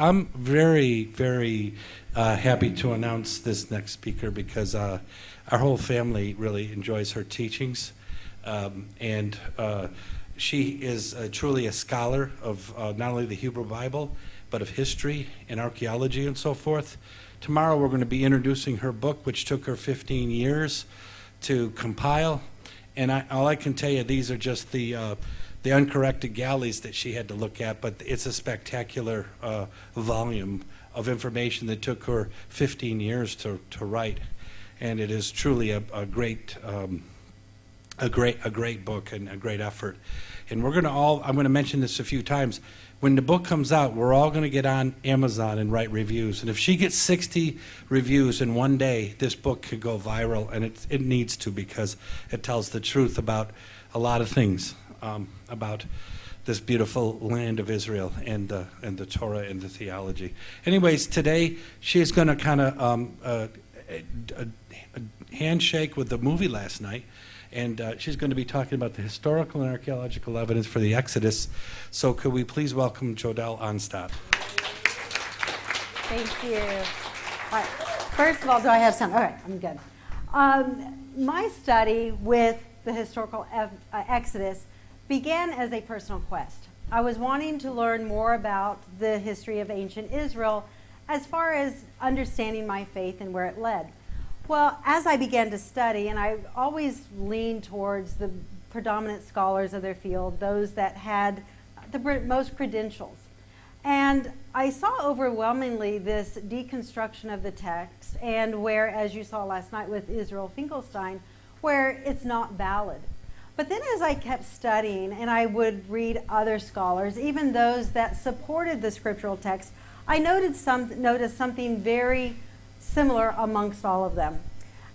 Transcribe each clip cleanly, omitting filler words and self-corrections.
I'm very, very happy to announce this next speaker because our whole family really enjoys her teachings. And she is truly a scholar of not only the Hebrew Bible, but of history and archaeology and so forth. Tomorrow we're going to be introducing her book, which took her 15 years to compile. And all I can tell you, these are just the uncorrected galleys that she had to look at, but it's a spectacular volume of information that took her 15 years to write. And it is truly a great book and a great effort. And I'm going to mention this a few times. When the book comes out, we're all going to get on Amazon and write reviews. And if she gets 60 reviews in one day, this book could go viral, and it needs to, because it tells the truth about a lot of things, about this beautiful land of Israel and the Torah and the theology. Anyways, today she's going to kind of a handshake with the movie last night. And she's going to be talking about the historical and archaeological evidence for the Exodus. So could we please welcome Jodelle Onstad? Thank you. All right. First of all, do I have some? All right, I'm good. My study with the historical Exodus began as a personal quest. I was wanting to learn more about the history of ancient Israel as far as understanding my faith and where it led. Well, as I began to study, and I always leaned towards the predominant scholars of their field, those that had the most credentials. And I saw overwhelmingly this deconstruction of the text, and where, as you saw last night with Israel Finkelstein, where it's not valid. But then as I kept studying, and I would read other scholars, even those that supported the scriptural text, I noticed something very similar amongst all of them.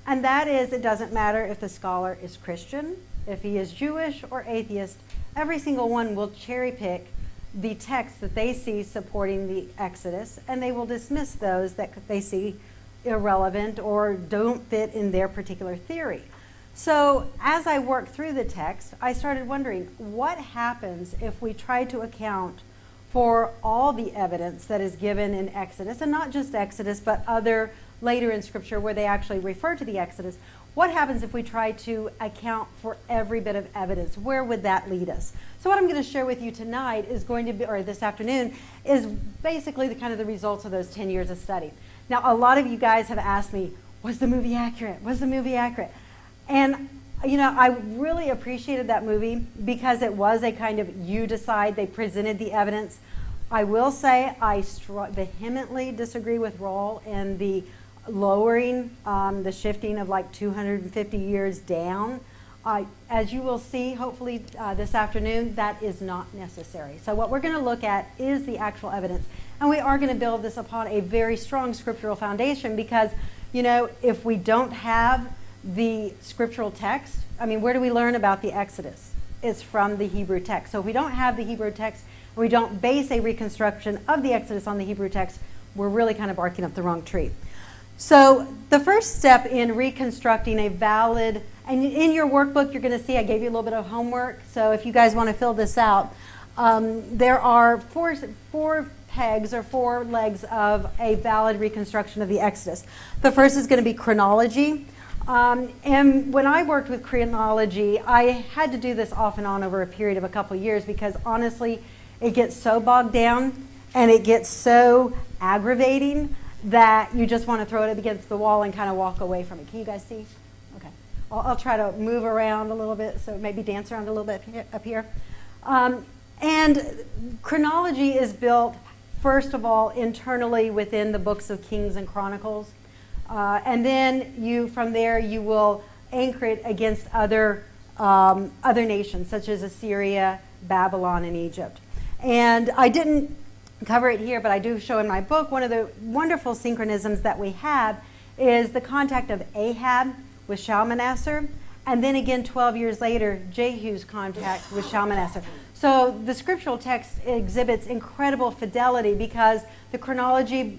And that is, it doesn't matter if the scholar is Christian, if he is Jewish or atheist, every single one will cherry pick the text that they see supporting the Exodus, and they will dismiss those that they see irrelevant or don't fit in their particular theory. So as I worked through the text, I started wondering, what happens if we try to account for all the evidence that is given in Exodus, and not just Exodus, but other later in Scripture where they actually refer to the Exodus? What happens if we try to account for every bit of evidence? Where would that lead us? So what I'm going to share with you tonight is going to be, or this afternoon, is basically the kind of the results of those 10 years of study. Now, a lot of you guys have asked me, was the movie accurate? Was the movie accurate? And you know, I really appreciated that movie because it was a kind of you decide. They presented the evidence. I will say I vehemently disagree with Roll in the lowering, the shifting of like 250 years down. As you will see, hopefully this afternoon, that is not necessary. So what we're going to look at is the actual evidence. And we are going to build this upon a very strong scriptural foundation because, you know, if we don't have the scriptural text, I mean, where do we learn about the Exodus? It's from the Hebrew text. So if we don't have the Hebrew text, we don't base a reconstruction of the Exodus on the Hebrew text, we're really kind of barking up the wrong tree. So the first step in reconstructing a valid, and in your workbook you're going to see I gave you a little bit of homework, so if you guys want to fill this out, there are four pegs or four legs of a valid reconstruction of the Exodus. The first is going to be chronology. And when I worked with chronology, I had to do this off and on over a period of a couple of years because honestly, it gets so bogged down and it gets so aggravating that you just want to throw it up against the wall and kind of walk away from it. Can you guys see? Okay. I'll try to move around a little bit, so maybe dance around a little bit up here. And chronology is built, first of all, internally within the books of Kings and Chronicles. And then from there you will anchor it against other nations such as Assyria, Babylon, and Egypt. And I didn't cover it here, but I do show in my book one of the wonderful synchronisms that we have is the contact of Ahab with Shalmaneser, and then again 12 years later Jehu's contact with Shalmaneser. So the scriptural text exhibits incredible fidelity because the chronology,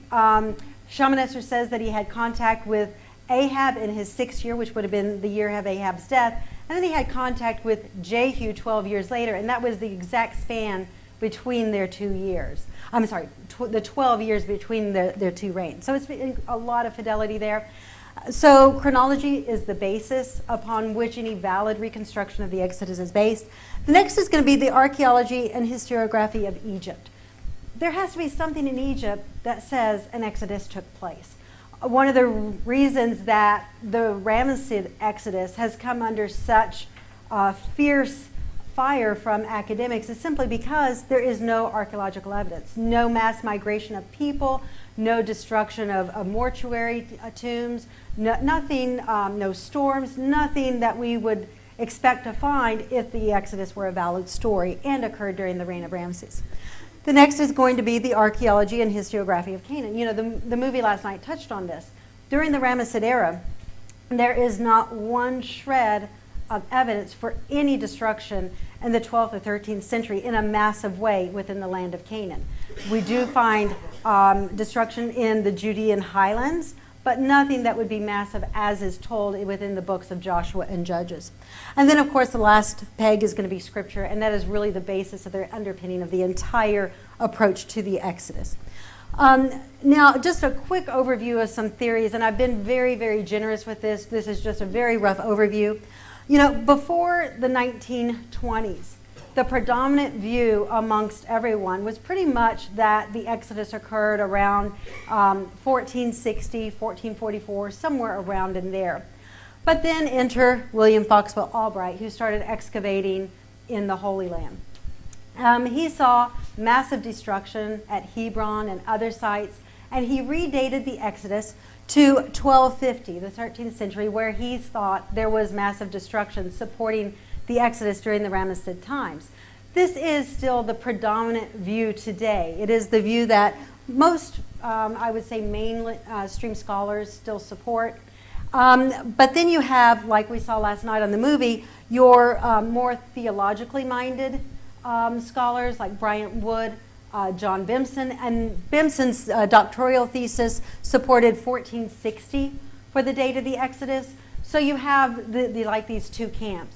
Shalmaneser says that he had contact with Ahab in his 6th year, which would have been the year of Ahab's death, and then he had contact with Jehu 12 years later, and that was the exact span between their 2 years. I'm sorry, the 12 years between their two reigns. So it's a lot of fidelity there. So chronology is the basis upon which any valid reconstruction of the Exodus is based. The next is going to be the archaeology and historiography of Egypt. There has to be something in Egypt that says an Exodus took place. One of the reasons that the Ramesses Exodus has come under such fierce fire from academics is simply because there is no archaeological evidence, no mass migration of people, no destruction of mortuary tombs, nothing, no storms, nothing that we would expect to find if the Exodus were a valid story and occurred during the reign of Ramses. The next is going to be the archaeology and historiography of Canaan. You know, the movie last night touched on this. During the Ramessid era, there is not one shred of evidence for any destruction in the 12th or 13th century in a massive way within the land of Canaan. We do find destruction in the Judean highlands, but nothing that would be massive as is told within the books of Joshua and Judges. And then, of course, the last peg is going to be Scripture, and that is really the basis of their underpinning of the entire approach to the Exodus. Now, just a quick overview of some theories, and I've been very, very generous with this. This is just a very rough overview. You know, before the 1920s, the predominant view amongst everyone was pretty much that the Exodus occurred around 1460, 1444, somewhere around in there. But then enter William Foxwell Albright, who started excavating in the Holy Land. He saw massive destruction at Hebron and other sites, and he redated the Exodus to 1250, the 13th century, where he thought there was massive destruction supporting the Exodus during the Ramessid times. This is still the predominant view today. It is the view that most, I would say, mainstream scholars still support. But then you have, like we saw last night on the movie, your more theologically minded scholars like Bryant Wood, John Bimson, and Bimson's doctoral thesis supported 1460 for the date of the Exodus. So you have like these two camps.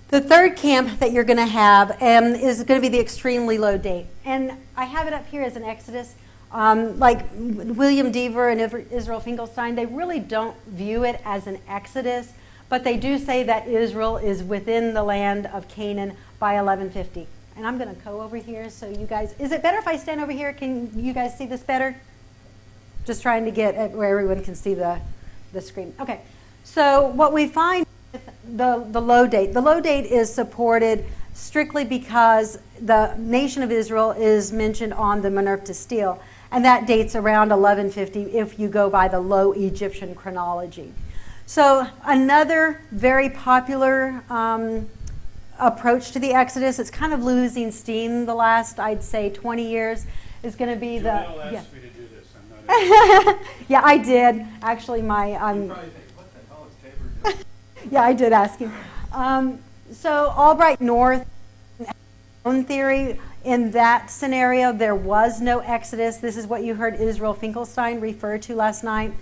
The third camp that you're going to have is going to be the extremely low date. And I have it up here as an Exodus. Like William Dever and Israel Finkelstein, they really don't view it as an Exodus, but they do say that Israel is within the land of Canaan by 1150. And I'm going to go over here so you guys, is it better if I stand over here? Can you guys see this better? Just trying to get it where everyone can see the screen. Okay, so what we find with the low date is supported strictly because the nation of Israel is mentioned on the Menerpta stele, and that dates around 1150 if you go by the Low Egyptian chronology. So another very popular approach to the Exodus, it's kind of losing steam the last, I'd say, 20 years, is going to be Janelle asked me to do this. I'm not yeah, I did. Actually, my... You probably think, what the hell is Tabor doing? yeah, I did ask him. So Albright North own theory, in that scenario, there was no Exodus. This is what you heard Israel Finkelstein refer to last night.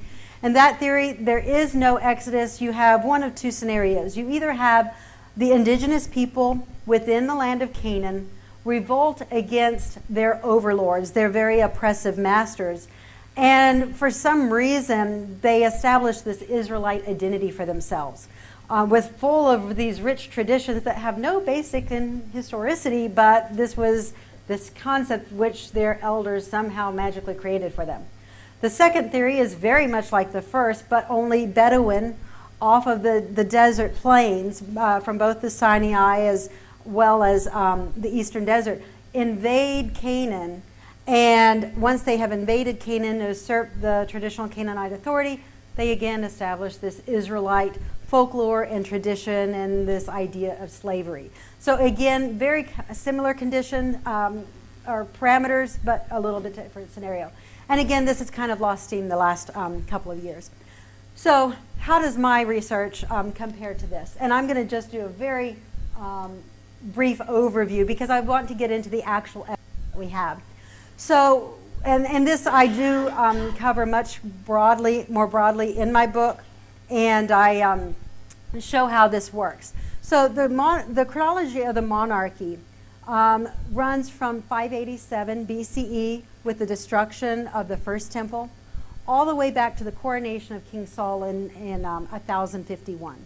In that theory, there is no Exodus. You have one of two scenarios. You either have the indigenous people within the land of Canaan revolt against their overlords, their very oppressive masters, and for some reason, they establish this Israelite identity for themselves, with full of these rich traditions that have no basic in historicity, but this was this concept which their elders somehow magically created for them. The second theory is very much like the first, but only Bedouin off of the desert plains from both the Sinai as well as the eastern desert invade Canaan. And once they have invaded Canaan and usurped the traditional Canaanite authority, they again establish this Israelite folklore and tradition and this idea of slavery. So again, very similar condition or parameters, but a little bit different scenario. And again, this has kind of lost steam the last couple of years. So how does my research compare to this? And I'm going to just do a very brief overview because I want to get into the actual evidence that we have. So, and this I do cover much more broadly in my book, and I show how this works. So the chronology of the monarchy runs from 587 BCE with the destruction of the first temple all the way back to the coronation of King Saul in 1051.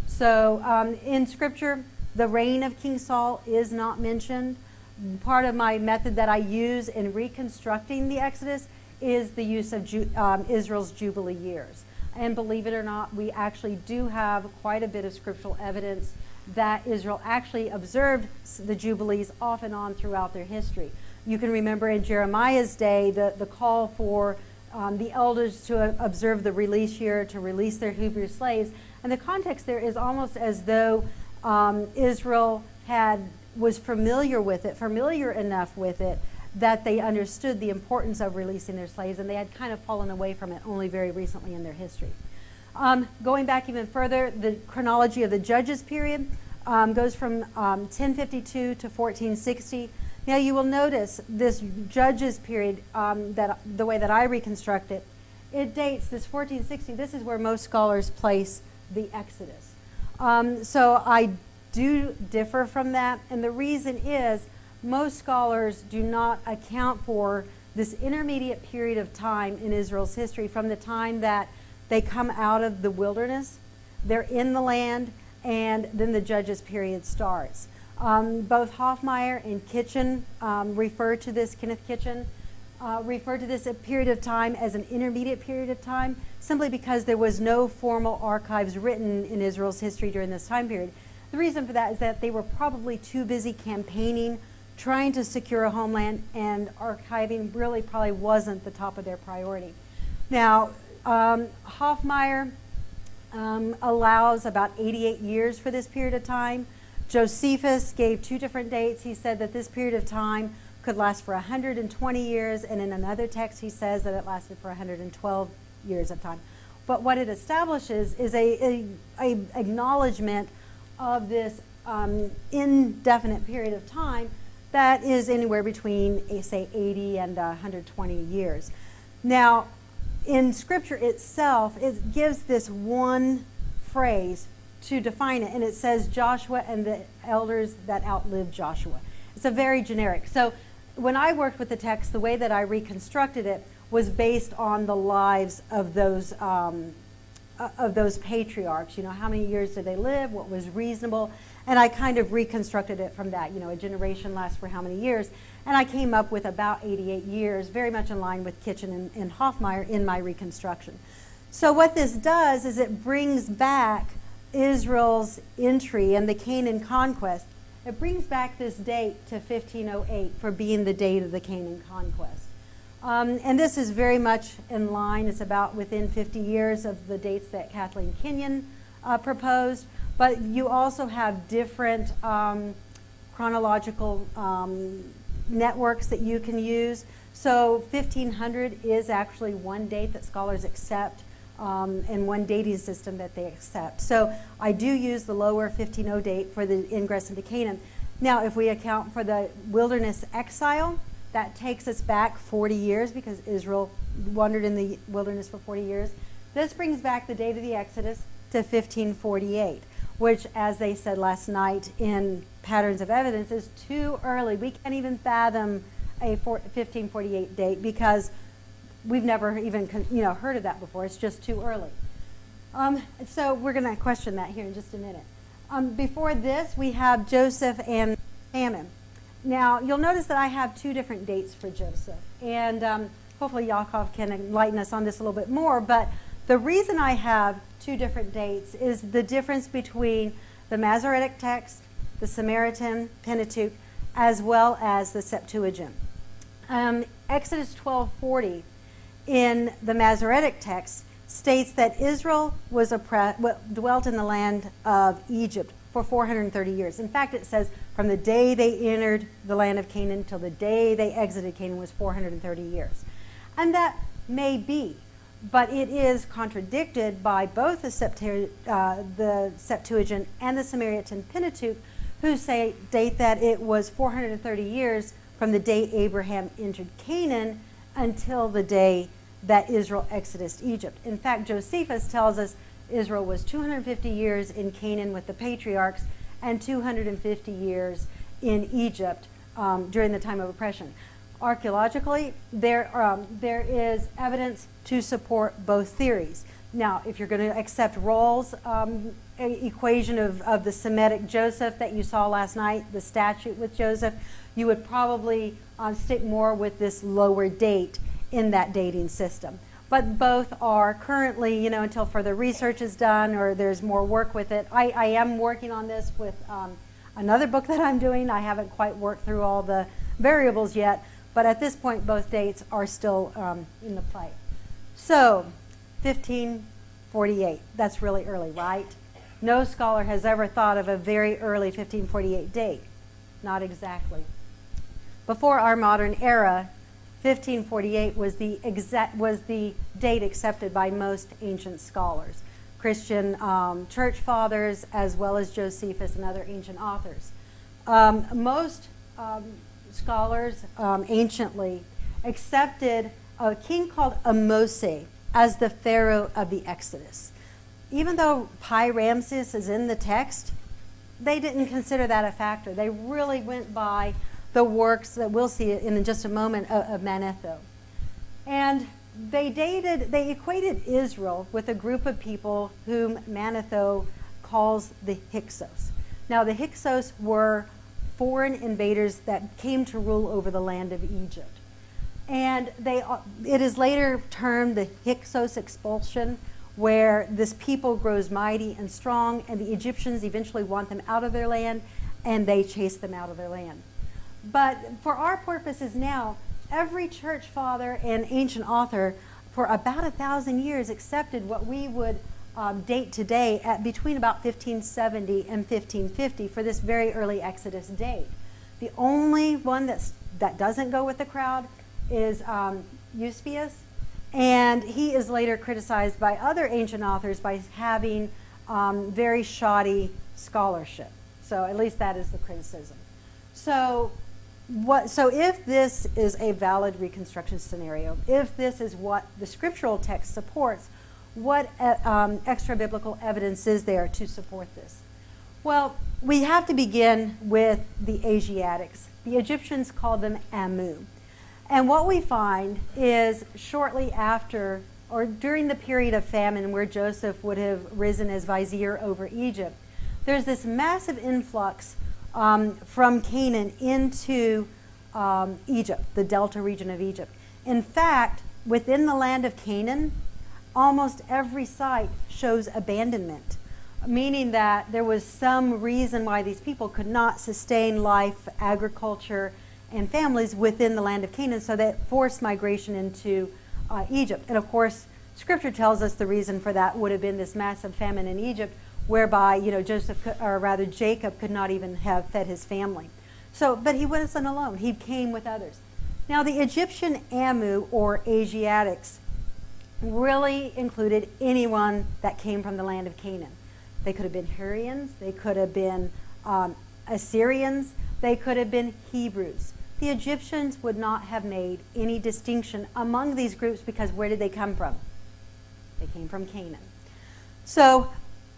So in Scripture, the reign of King Saul is not mentioned. Part of my method that I use in reconstructing the Exodus is the use of Israel's Jubilee years. And believe it or not, we actually do have quite a bit of scriptural evidence that Israel actually observed the Jubilees off and on throughout their history. You can remember in Jeremiah's day the call for the elders to observe the release year, to release their Hebrew slaves. And the context there is almost as though Israel was familiar with it, familiar enough with it, that they understood the importance of releasing their slaves, and they had kind of fallen away from it only very recently in their history. Going back even further, the chronology of the Judges period goes from 1052 to 1460. Now you will notice this Judges period, that the way that I reconstruct it, it dates this 1460. This is where most scholars place the Exodus. So I do differ from that, and the reason is most scholars do not account for this intermediate period of time in Israel's history from the time that they come out of the wilderness, they're in the land, and then the Judges period starts. Both Hoffmeyer and Kitchen refer to this, Kenneth Kitchen, refer to this a period of time as an intermediate period of time, simply because there was no formal archives written in Israel's history during this time period. The reason for that is that they were probably too busy campaigning, trying to secure a homeland, and archiving really probably wasn't the top of their priority. Now, Hoffmeyer allows about 88 years for this period of time. Josephus gave two different dates. He said that this period of time could last for 120 years, and in another text he says that it lasted for 112 years of time. But what it establishes is a acknowledgement of this indefinite period of time that is anywhere between, say, 80 and 120 years. Now, in Scripture itself, it gives this one phrase to define it, and it says Joshua and the elders that outlived Joshua. It's a very generic. So when I worked with the text, the way that I reconstructed it was based on the lives of those patriarchs. You know, how many years did they live? What was reasonable? And I kind of reconstructed it from that. You know, a generation lasts for how many years? And I came up with about 88 years, very much in line with Kitchen and Hoffmeyer in my reconstruction. So what this does is it brings back Israel's entry and the Canaan conquest. It brings back this date to 1508 for being the date of the Canaan conquest. And this is very much in line. It's about within 50 years of the dates that Kathleen Kenyon proposed. But you also have different chronological networks that you can use. So 1500 is actually one date that scholars accept, and one dating system that they accept. So I do use the lower 1500 date for the ingress into Canaan. Now, if we account for the wilderness exile, that takes us back 40 years because Israel wandered in the wilderness for 40 years. This brings back the date of the Exodus to 1548, which, as they said last night in Patterns of Evidence, is too early. We can't even fathom a 1548 date because we've never even heard of that before. It's just too early. So we're going to question that here in just a minute. Before this, we have Joseph and Ammon. Now, you'll notice that I have two different dates for Joseph, and hopefully Yaakov can enlighten us on this a little bit more, but the reason I have two different dates is the difference between the Masoretic text, the Samaritan Pentateuch, as well as the Septuagint. Exodus 12:40 in the Masoretic text states that Israel dwelt in the land of Egypt for 430 years. In fact, it says from the day they entered the land of Canaan till the day they exited Canaan was 430 years. And that may be, but it is contradicted by both the Septuagint and the Samaritan Pentateuch, who date that it was 430 years from the day Abraham entered Canaan until the day that Israel exited Egypt. In fact, Josephus tells us Israel was 250 years in Canaan with the patriarchs and 250 years in Egypt during the time of oppression. Archaeologically, there is evidence to support both theories. Now, if you're going to accept Rawls' equation of the Semitic Joseph that you saw last night, the statue with Joseph, you would probably stick more with this lower date in that dating system. But both are currently, until further research is done or there's more work with it. I am working on this with another book that I'm doing. I haven't quite worked through all the variables yet, but at this point, both dates are still in the play. So, 1548, that's really early, right? No scholar has ever thought of a very early 1548 date. Not exactly. Before our modern era, 1548 was the date accepted by most ancient scholars, Christian church fathers, as well as Josephus and other ancient authors. Most scholars anciently accepted a king called Ahmose as the pharaoh of the Exodus. Even though Pi Ramses is in the text, they didn't consider that a factor. They really went by the works that we'll see in just a moment of Manetho. And they equated Israel with a group of people whom Manetho calls the Hyksos. Now, the Hyksos were foreign invaders that came to rule over the land of Egypt. And it is later termed the Hyksos expulsion, where this people grows mighty and strong, and the Egyptians eventually want them out of their land, and they chase them out of their land. But for our purposes now, every church father and ancient author for about 1,000 years accepted what we would date today at between about 1570 and 1550 for this very early Exodus date. The only one that doesn't go with the crowd is Eusebius, and he is later criticized by other ancient authors by having very shoddy scholarship. So at least that is the criticism. So if this is a valid reconstruction scenario, if this is what the scriptural text supports, what extra biblical evidence is there to support this? Well, we have to begin with the Asiatics. The Egyptians called them Amu. And what we find is shortly after, or during the period of famine where Joseph would have risen as vizier over Egypt, there's this massive influx from Canaan into Egypt, the delta region of Egypt. In fact, within the land of Canaan, almost every site shows abandonment, meaning that there was some reason why these people could not sustain life, agriculture, and families within the land of Canaan, so that forced migration into Egypt. And of course, Scripture tells us the reason for that would have been this massive famine in Egypt, whereby Jacob could not even have fed his family. So, but he wasn't alone. He came with others. Now, the Egyptian Amu, or Asiatics, really included anyone that came from the land of Canaan. They could have been Hurrians, they could have been Assyrians, they could have been Hebrews. The Egyptians would not have made any distinction among these groups because where did they come from? They came from Canaan. So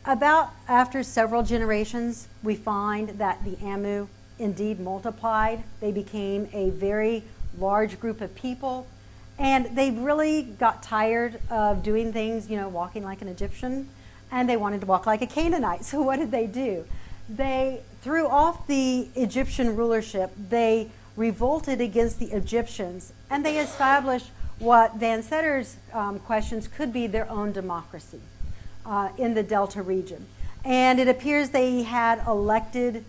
about after several generations, we find that the Amu indeed multiplied. They became a very large group of people, and they really got tired of doing things, walking like an Egyptian, and they wanted to walk like a Canaanite. So what did they do? They threw off the Egyptian rulership. They revolted against the Egyptians, and they established what Van Setter's questions could be their own democracy in the Delta region. And it appears they had elected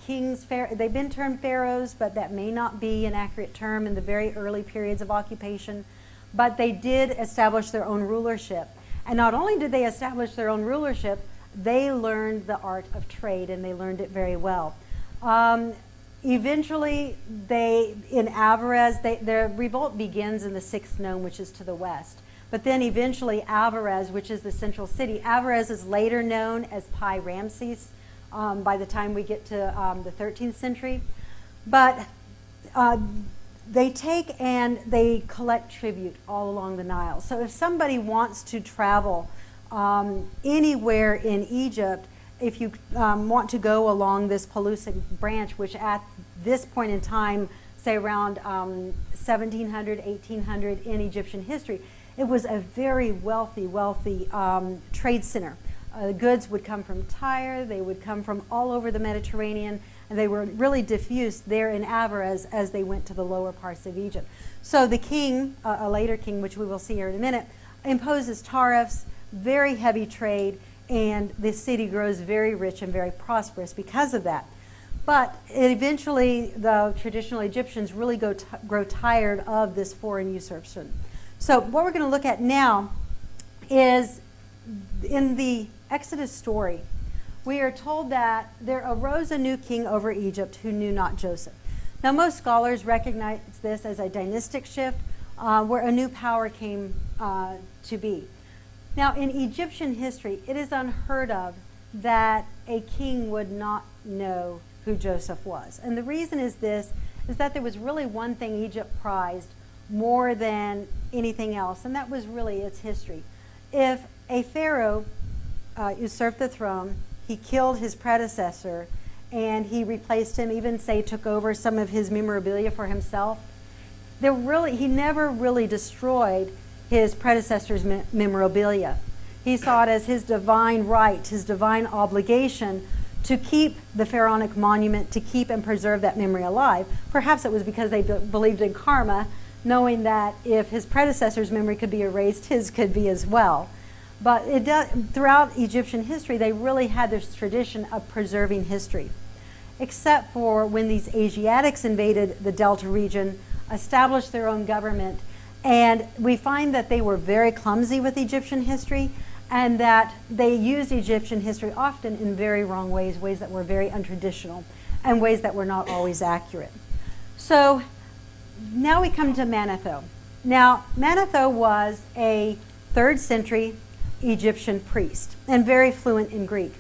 kings. They've been termed pharaohs, but that may not be an accurate term in the very early periods of occupation. But they did establish their own rulership. And not only did they establish their own rulership, they learned the art of trade, and they learned it very well. Eventually, in Avarez, their revolt begins in the 6th Nome, which is to the west. But then eventually Avarez, which is the central city, Avarez is later known as Pi Ramses by the time we get to the 13th century. But they take and they collect tribute all along the Nile. So if somebody wants to travel anywhere in Egypt, if you want to go along this Pellucid branch, which at this point in time, say around 1700, 1800 in Egyptian history, it was a very wealthy trade center. Goods would come from Tyre, they would come from all over the Mediterranean, and they were really diffused there in Avaraz as they went to the lower parts of Egypt. So the king, a later king, which we will see here in a minute, imposes tariffs, very heavy trade, and the city grows very rich and very prosperous because of that. But eventually, the traditional Egyptians really grow tired of this foreign usurpation. So what we're going to look at now is in the Exodus story, we are told that there arose a new king over Egypt who knew not Joseph. Now, most scholars recognize this as a dynastic shift where a new power came to be. Now, in Egyptian history, it is unheard of that a king would not know who Joseph was. And the reason is this, is that there was really one thing Egypt prized more than anything else, and that was really its history. If a pharaoh usurped the throne, he killed his predecessor, and he replaced him, even say took over some of his memorabilia for himself, he never really destroyed his predecessor's memorabilia. He saw it as his divine right, his divine obligation to keep the pharaonic monument, to keep and preserve that memory alive. Perhaps it was because they believed in karma, knowing that if his predecessor's memory could be erased, his could be as well. But throughout Egyptian history, they really had this tradition of preserving history, except for when these Asiatics invaded the Delta region, established their own government, and we find that they were very clumsy with Egyptian history, and that they used Egyptian history often in very wrong ways, ways that were very untraditional, and ways that were not always accurate. So now we come to Manetho. Now, Manetho was a 3rd century Egyptian priest and very fluent in Greek.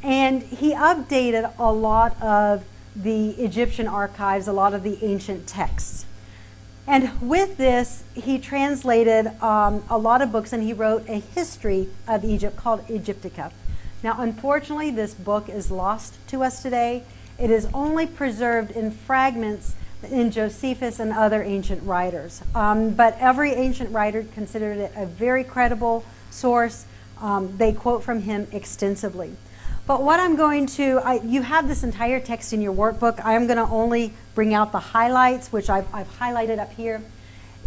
And he updated a lot of the Egyptian archives, a lot of the ancient texts. And with this, he translated a lot of books, and he wrote a history of Egypt called Egyptica. Now, unfortunately, this book is lost to us today. It is only preserved in fragments in Josephus and other ancient writers. But every ancient writer considered it a very credible source. They quote from him extensively. But what I'm going to, you have this entire text in your workbook. I'm going to only bring out the highlights, which I've highlighted up here.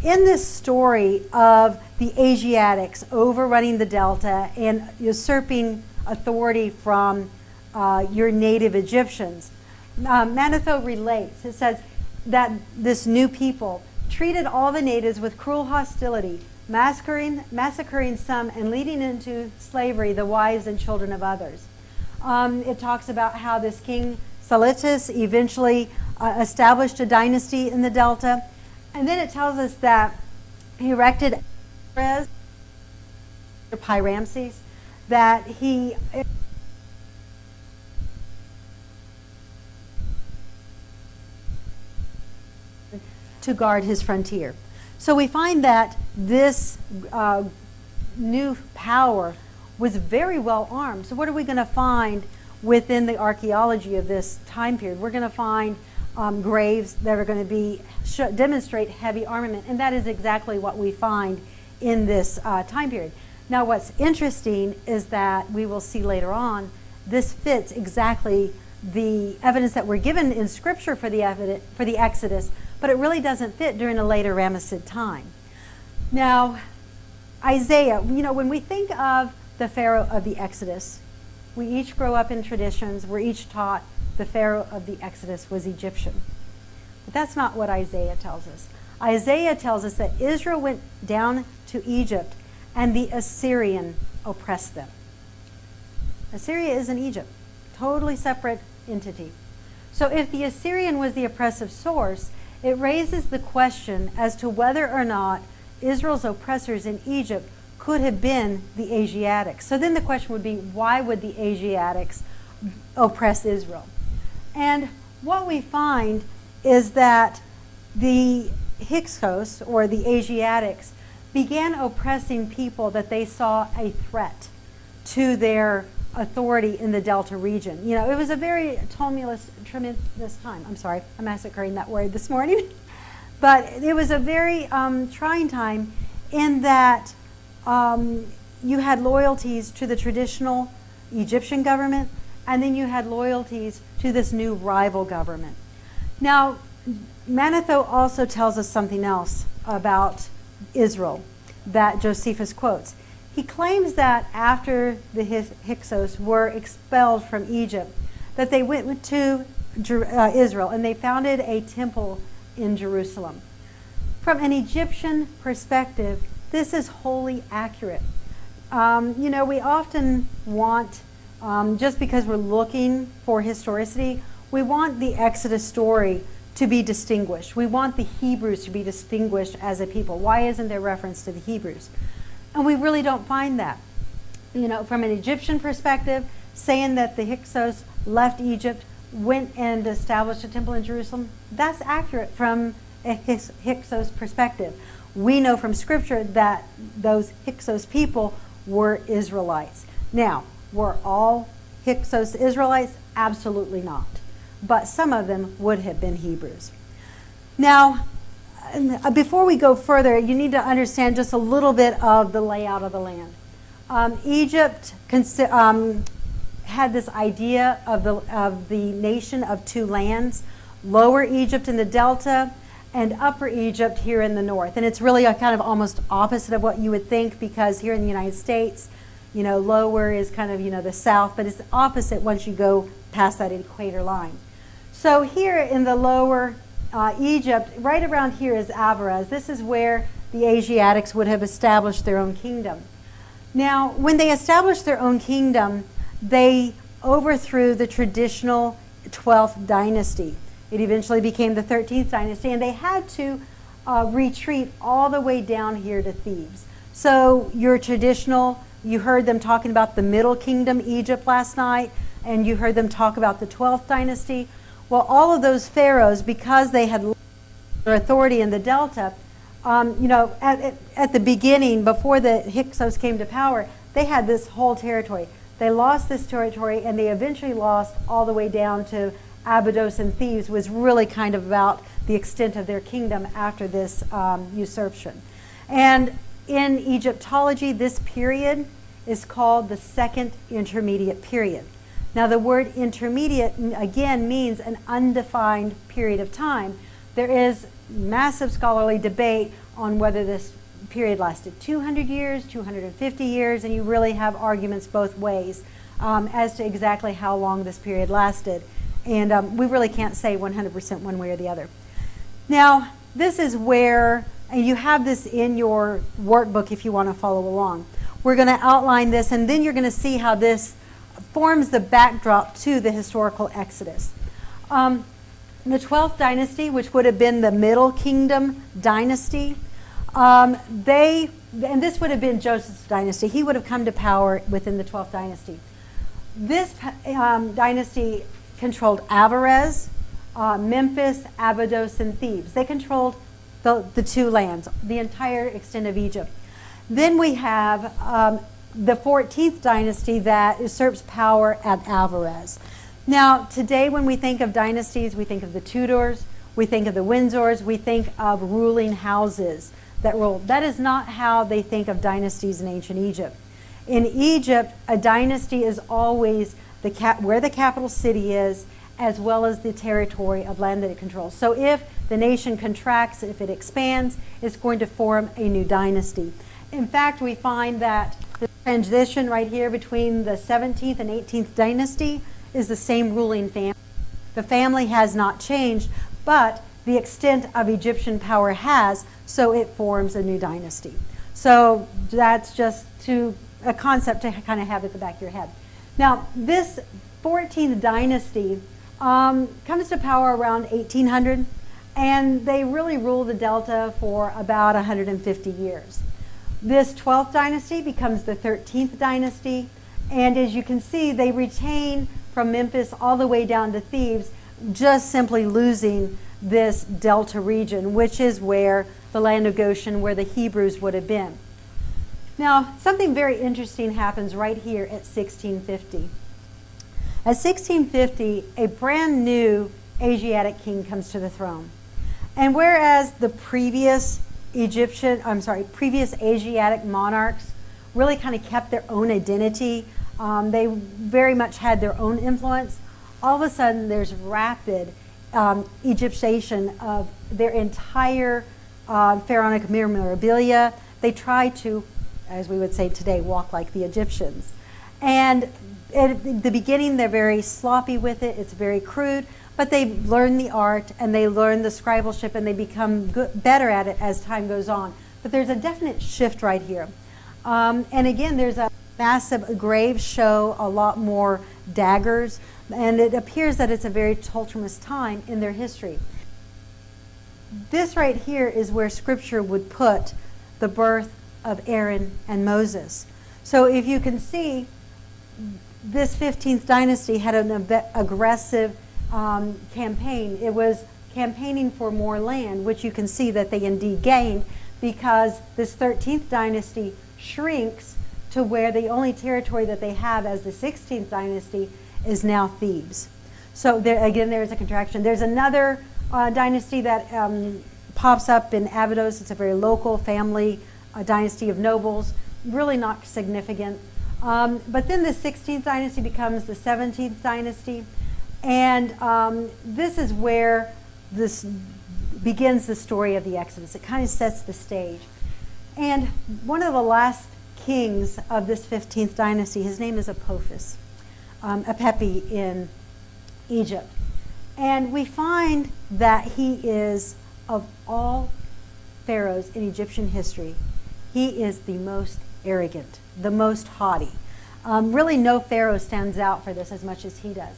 In this story of the Asiatics overrunning the Delta and usurping authority from your native Egyptians, Manetho relates. It says that this new people treated all the natives with cruel hostility, massacring some and leading into slavery the wives and children of others. It talks about how this king Salitis eventually established a dynasty in the Delta. And then it tells us that he erected Pyramses, that he to guard his frontier. So we find that this new power was very well armed. So what are we going to find within the archaeology of this time period? We're going to find graves that are going to demonstrate heavy armament, and that is exactly what we find in this time period. Now, what's interesting is that we will see later on, this fits exactly the evidence that we're given in Scripture for the Exodus, but it really doesn't fit during a later Ramessid time. Now, Isaiah, when we think of the Pharaoh of the Exodus, we each grow up in traditions. We're each taught the Pharaoh of the Exodus was Egyptian. But that's not what Isaiah tells us. Isaiah tells us that Israel went down to Egypt and the Assyrian oppressed them. Assyria is in Egypt, totally separate entity. So if the Assyrian was the oppressive source, it raises the question as to whether or not Israel's oppressors in Egypt could have been the Asiatics. So then the question would be, why would the Asiatics oppress Israel? And what we find is that the Hyksos, or the Asiatics, began oppressing people that they saw a threat to their authority in the Delta region. You know, it was a very tumultuous, tremendous time. I'm sorry, I'm massacring that word this morning. But it was a very trying time in that you had loyalties to the traditional Egyptian government, and then you had loyalties to this new rival government. Now, Manetho also tells us something else about Israel that Josephus quotes. He claims that after the Hyksos were expelled from Egypt, that they went to Israel and they founded a temple in Jerusalem. From an Egyptian perspective, this is wholly accurate. You know, we often want, just because we're looking for historicity, we want the Exodus story to be distinguished. We want the Hebrews to be distinguished as a people. Why isn't there reference to the Hebrews? And we really don't find that. You know, from an Egyptian perspective, saying that the Hyksos left Egypt, went and established a temple in Jerusalem, that's accurate from a Hyksos perspective. We know from Scripture that those Hyksos people were Israelites. Now, were all Hyksos Israelites? Absolutely not. But some of them would have been Hebrews. Now, before we go further, you need to understand just a little bit of the layout of the land. Egypt had this idea of the nation of two lands, Lower Egypt in the Delta and Upper Egypt here in the north. And it's really a kind of almost opposite of what you would think, because here in the United States, you know, lower is kind of, you know, the south, but it's the opposite once you go past that equator line. So here in the lower Egypt, right around here is Avarez. This is where the Asiatics would have established their own kingdom. Now, when they established their own kingdom, they overthrew the traditional 12th dynasty. It eventually became the 13th dynasty, and they had to retreat all the way down here to Thebes. So your traditional, you heard them talking about the Middle Kingdom, Egypt, last night, and you heard them talk about the 12th dynasty. Well, all of those pharaohs, because they had their authority in the Delta, you know, at the beginning, before the Hyksos came to power, they had this whole territory. They lost this territory, and they eventually lost all the way down to Abydos and Thebes, was really kind of about the extent of their kingdom after this usurpation. And in Egyptology, this period is called the Second Intermediate Period. Now, the word intermediate, again, means an undefined period of time. There is massive scholarly debate on whether this period lasted 200 years, 250 years, and you really have arguments both ways as to exactly how long this period lasted. And we really can't say 100% one way or the other. Now, this is where, and you have this in your workbook if you want to follow along. We're going to outline this, and then you're going to see how this forms the backdrop to the historical Exodus. The 12th dynasty, which would have been the Middle Kingdom dynasty, and this would have been Joseph's dynasty. He would have come to power within the 12th dynasty. This dynasty controlled Avarez, Memphis, Abydos, and Thebes. They controlled the two lands, the entire extent of Egypt. Then we have the 14th dynasty that usurps power at Avarez. Now, today when we think of dynasties, we think of the Tudors, we think of the Windsors, we think of ruling houses that ruled. That is not how they think of dynasties in ancient Egypt. In Egypt, a dynasty is always where the capital city is, as well as the territory of land that it controls. So if the nation contracts, if it expands, it's going to form a new dynasty. In fact, we find that the transition right here between the 17th and 18th dynasty is the same ruling family. The family has not changed, but the extent of Egyptian power has, so it forms a new dynasty. So that's just a concept to kind of have at the back of your head. Now, this 14th dynasty comes to power around 1800, and they really rule the Delta for about 150 years. This 12th dynasty becomes the 13th dynasty, and as you can see, they retain from Memphis all the way down to Thebes, just simply losing this Delta region, which is where the land of Goshen, where the Hebrews would have been. Now, something very interesting happens right here at 1650. At 1650, a brand new Asiatic king comes to the throne. And whereas the previous previous Asiatic monarchs really kind of kept their own identity, they very much had their own influence, all of a sudden there's rapid Egyptiation of their entire pharaonic memorabilia. They try to, as we would say today, walk like the Egyptians. And at the beginning, they're very sloppy with it. It's very crude, but they learn the art and they learn the scribalship and they become better at it as time goes on. But there's a definite shift right here. And again, there's a massive grave show, a lot more daggers, and it appears that it's a very tumultuous time in their history. This right here is where Scripture would put the birth of Aaron and Moses. So if you can see, this 15th dynasty had an aggressive campaign. It was campaigning for more land, which you can see that they indeed gained, because this 13th dynasty shrinks to where the only territory that they have as the 16th dynasty is now Thebes. So there, again, there's a contraction. There's another dynasty that pops up in Abydos. It's a very local family, a dynasty of nobles, really not significant. But then the 16th dynasty becomes the 17th dynasty. And this is where this begins the story of the Exodus. It kind of sets the stage. And one of the last kings of this 15th dynasty, his name is Apophis, Apepi in Egypt. And we find that he is, of all pharaohs in Egyptian history, he is the most arrogant, the most haughty. Really no pharaoh stands out for this as much as he does.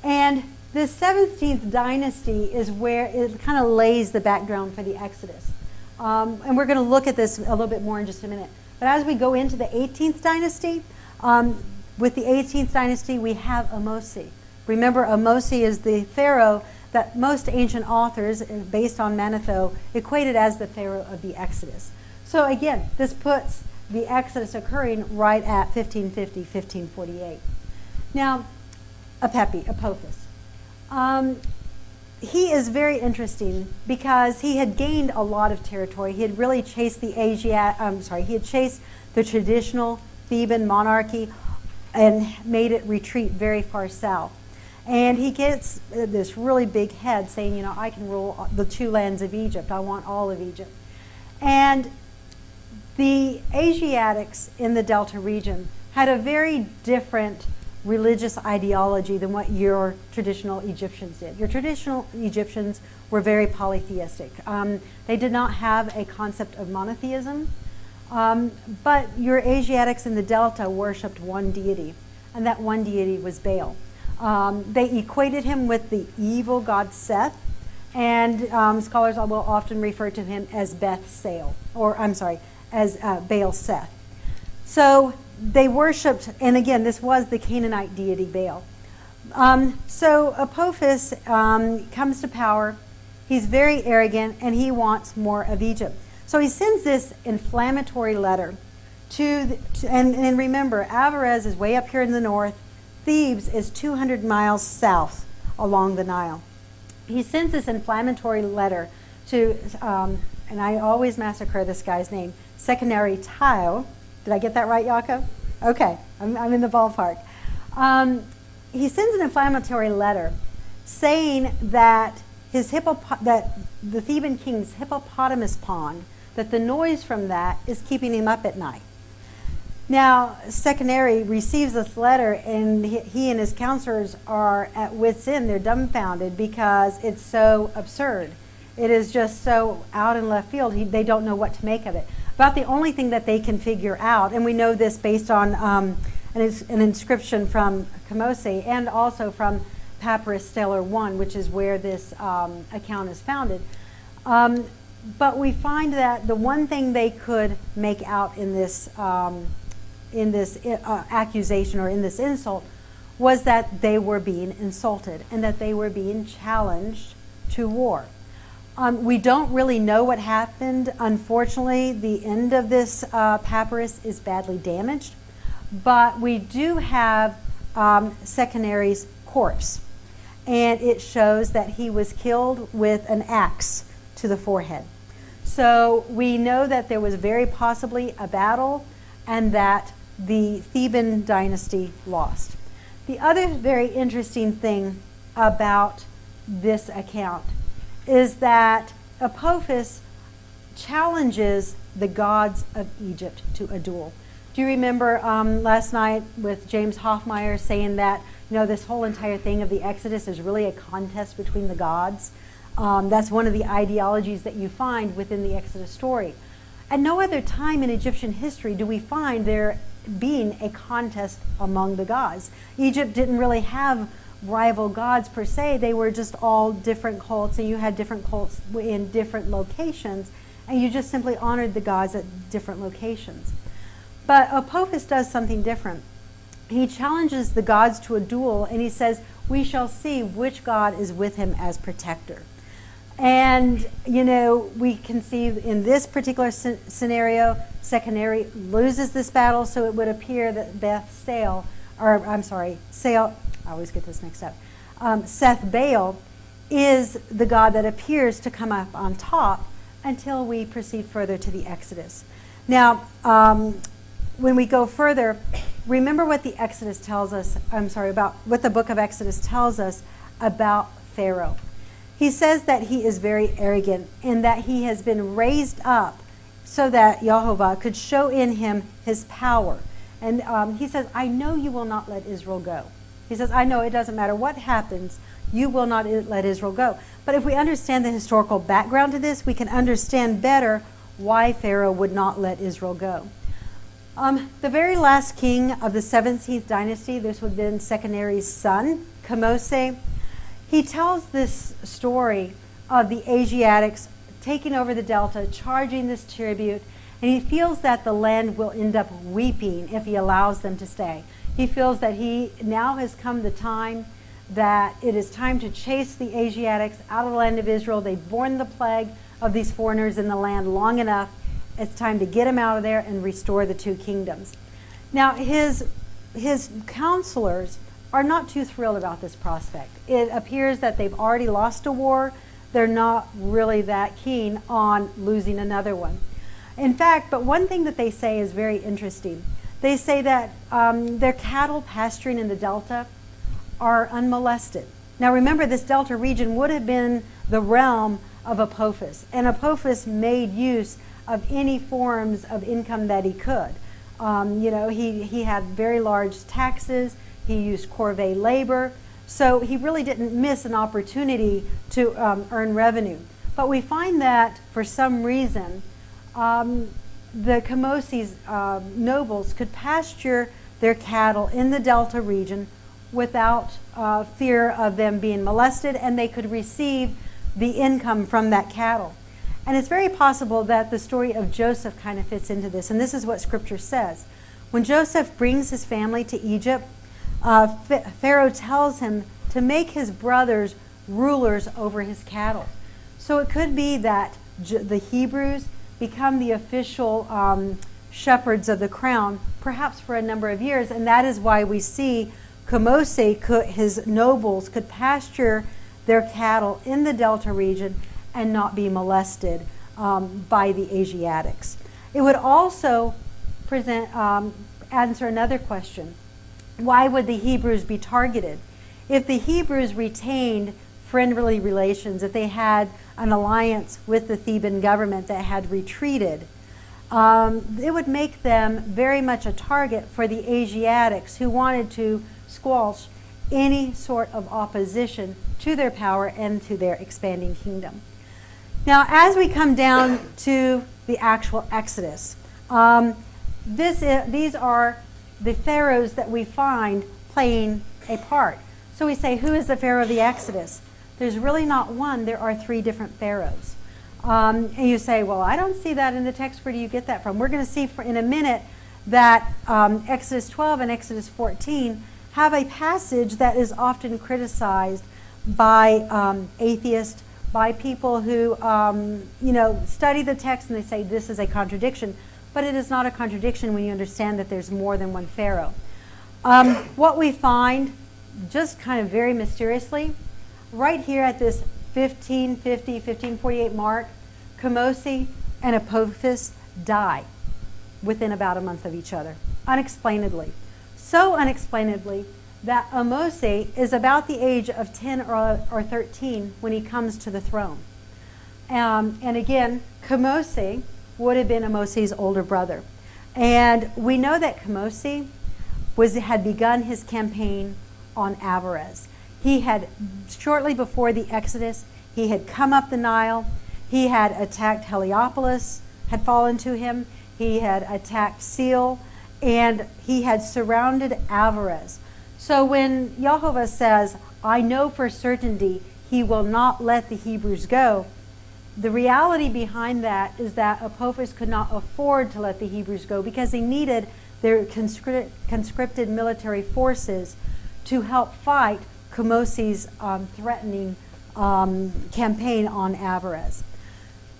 And the 17th dynasty is where it kind of lays the background for the Exodus. And we're going to look at this a little bit more in just a minute. But as we go into the 18th dynasty, with the 18th dynasty, we have Amosi. Remember, Amosi is the pharaoh that most ancient authors, based on Manetho, equated as the pharaoh of the Exodus. So again, this puts the Exodus occurring right at 1550, 1548. Now, Apophis. He is very interesting because he had gained a lot of territory. He had really chased he had chased the traditional Theban monarchy and made it retreat very far south. And he gets this really big head saying, you know, I can rule the two lands of Egypt. I want all of Egypt. And the Asiatics in the Delta region had a very different religious ideology than what your traditional Egyptians did. Your traditional Egyptians were very polytheistic. They did not have a concept of monotheism, but your Asiatics in the Delta worshipped one deity, and that one deity was Baal. They equated him with the evil god Seth, and scholars will often refer to him as Beth-Sael, as Baal Seth. So they worshipped, and again, this was the Canaanite deity Baal. So Apophis comes to power. He's very arrogant, and he wants more of Egypt. So he sends this inflammatory letter and remember, Avarez is way up here in the north. Thebes is 200 miles south along the Nile. He sends this inflammatory letter to, and I always massacre this guy's name, Sekeneri-Tao. Did I get that right, Jaco? Okay, I'm in the ballpark. He sends an inflammatory letter saying that that the Theban king's hippopotamus pond, that the noise from that is keeping him up at night. Now, Sekeneri receives this letter, and he and his counselors are at wit's end. They're dumbfounded because it's so absurd. It is just so out in left field. They don't know what to make of it. About the only thing that they can figure out, and we know this based on an inscription from Camosi and also from Papyrus Stellar 1, which is where this account is founded. But we find that the one thing they could make out in this accusation or in this insult was that they were being insulted and that they were being challenged to war. We don't really know what happened. Unfortunately, the end of this papyrus is badly damaged, but we do have Sekhnare's corpse, and it shows that he was killed with an axe to the forehead. So we know that there was very possibly a battle and that the Theban dynasty lost. The other very interesting thing about this account is that Apophis challenges the gods of Egypt to a duel. Do you remember last night with James Hoffmeyer saying that, this whole entire thing of the Exodus is really a contest between the gods? That's one of the ideologies that you find within the Exodus story. At no other time in Egyptian history do we find there being a contest among the gods. Egypt didn't really have rival gods per se. They were just all different cults, and you had different cults in different locations, and you just simply honored the gods at different locations. But Apophis does something different. He challenges the gods to a duel, and he says, we shall see which god is with him as protector. And, we can see in this particular scenario, Sekhnare loses this battle, so it would appear that Seth Baal is the god that appears to come up on top until we proceed further to the Exodus. Now, when we go further, remember what the Exodus tells us, about what the book of Exodus tells us about Pharaoh. He says that he is very arrogant and that he has been raised up so that Jehovah could show in him his power. And he says, I know you will not let Israel go. He says, I know it doesn't matter what happens, you will not let Israel go. But if we understand the historical background to this, we can understand better why Pharaoh would not let Israel go. The very last king of the 17th dynasty, this would have been Sekhnare's son, Kamose. He tells this story of the Asiatics taking over the delta, charging this tribute, and he feels that the land will end up weeping if he allows them to stay. He feels that now has come the time that it is time to chase the Asiatics out of the land of Israel. They've borne the plague of these foreigners in the land long enough. It's time to get them out of there and restore the two kingdoms. Now, his counselors are not too thrilled about this prospect. It appears that they've already lost a war. They're not really that keen on losing another one. In fact, but one thing that they say is very interesting. They say that their cattle pasturing in the delta are unmolested. Now remember, this delta region would have been the realm of Apophis, and Apophis made use of any forms of income that he could. He had very large taxes. He used corvée labor. So he really didn't miss an opportunity to earn revenue. But we find that for some reason, the Kamosi's nobles could pasture their cattle in the delta region without fear of them being molested, and they could receive the income from that cattle. And it's very possible that the story of Joseph kind of fits into this, and this is what Scripture says. When Joseph brings his family to Egypt, Pharaoh tells him to make his brothers rulers over his cattle. So it could be that the Hebrews become the official shepherds of the crown, perhaps for a number of years, and that is why we see Kamose, his nobles, could pasture their cattle in the delta region and not be molested by the Asiatics. It would also answer another question. Why would the Hebrews be targeted? If the Hebrews retained friendly relations, if they had an alliance with the Theban government that had retreated, it would make them very much a target for the Asiatics who wanted to squelch any sort of opposition to their power and to their expanding kingdom. Now, as we come down to the actual Exodus, these are the pharaohs that we find playing a part. So we say, who is the pharaoh of the Exodus? There's really not one. There are three different pharaohs. And you say, well, I don't see that in the text. Where do you get that from? We're going to see in a minute that Exodus 12 and Exodus 14 have a passage that is often criticized by atheists, by people who, study the text and they say this is a contradiction, but it is not a contradiction when you understand that there's more than one Pharaoh. What we find, just kind of very mysteriously, right here at this 1550, 1548 mark, Kamosi and Apophis die within about a month of each other, unexplainedly. So unexplainedly that Ahmose is about the age of 10 or 13 when he comes to the throne. And again, Kamosi would have been Ahmose's older brother. And we know that Kamosi had begun his campaign on Avarez. He had, shortly before the Exodus, he had come up the Nile. He had attacked Heliopolis, had fallen to him. He had attacked Seal, and he had surrounded Avarez. So when Yehovah says, I know for certainty he will not let the Hebrews go, the reality behind that is that Apophis could not afford to let the Hebrews go because they needed their conscripted military forces to help fight Kamosi's threatening campaign on Avarez.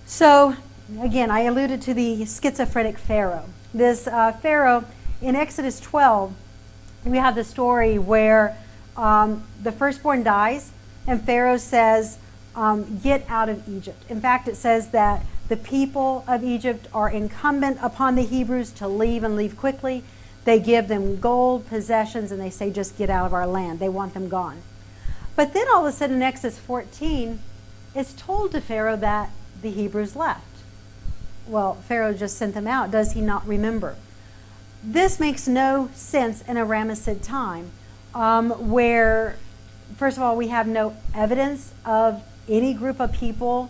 So, again, I alluded to the schizophrenic Pharaoh. This Pharaoh, in Exodus 12, we have the story where the firstborn dies, and Pharaoh says, get out of Egypt. In fact, it says that the people of Egypt are incumbent upon the Hebrews to leave and leave quickly. They give them gold, possessions, and they say, just get out of our land. They want them gone. But then all of a sudden in Exodus 14, it's told to Pharaoh that the Hebrews left. Well, Pharaoh just sent them out. Does he not remember? This makes no sense in a Ramessid time where, first of all, we have no evidence of any group of people,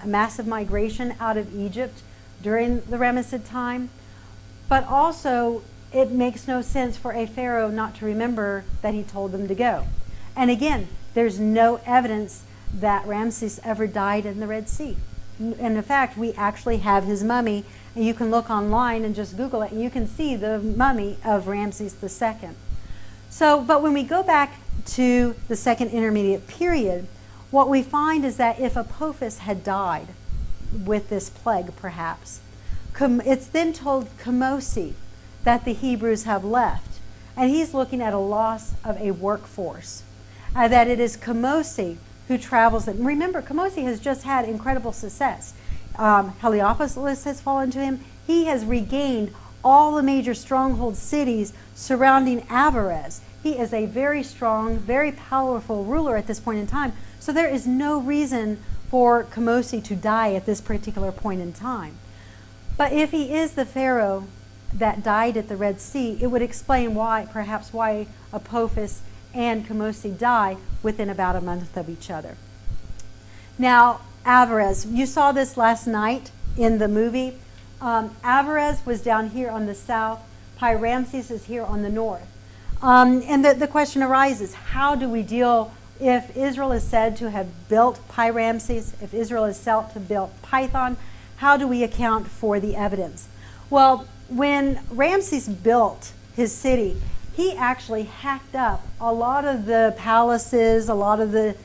massive migration out of Egypt during the Ramessid time. But also, it makes no sense for a Pharaoh not to remember that he told them to go. And again, there's no evidence that Ramses ever died in the Red Sea. And in fact, we actually have his mummy, and you can look online and just Google it, and you can see the mummy of Ramses II. So, but when we go back to the Second Intermediate Period, what we find is that if Apophis had died with this plague, perhaps, it's then told Kamosi that the Hebrews have left, and he's looking at a loss of a workforce, that it is Kamosi who travels it. And remember, Kamosi has just had incredible success. Heliopolis has fallen to him. He has regained all the major stronghold cities surrounding Avarez. He is a very strong, very powerful ruler at this point in time. So there is no reason for Kamosi to die at this particular point in time. But if he is the Pharaoh that died at the Red Sea, it would explain why, perhaps why Apophis and Kamosi die within about a month of each other. Now, Avarez, you saw this last night in the movie. Avarez was down here on the south. Pi-Ramses is here on the north. And the question arises, how do we deal if Israel is said to have built Pi-Ramses, if Israel is said to have built Python, how do we account for the evidence? Well, when Ramses built his city, he actually hacked up a lot of the palaces, a lot of the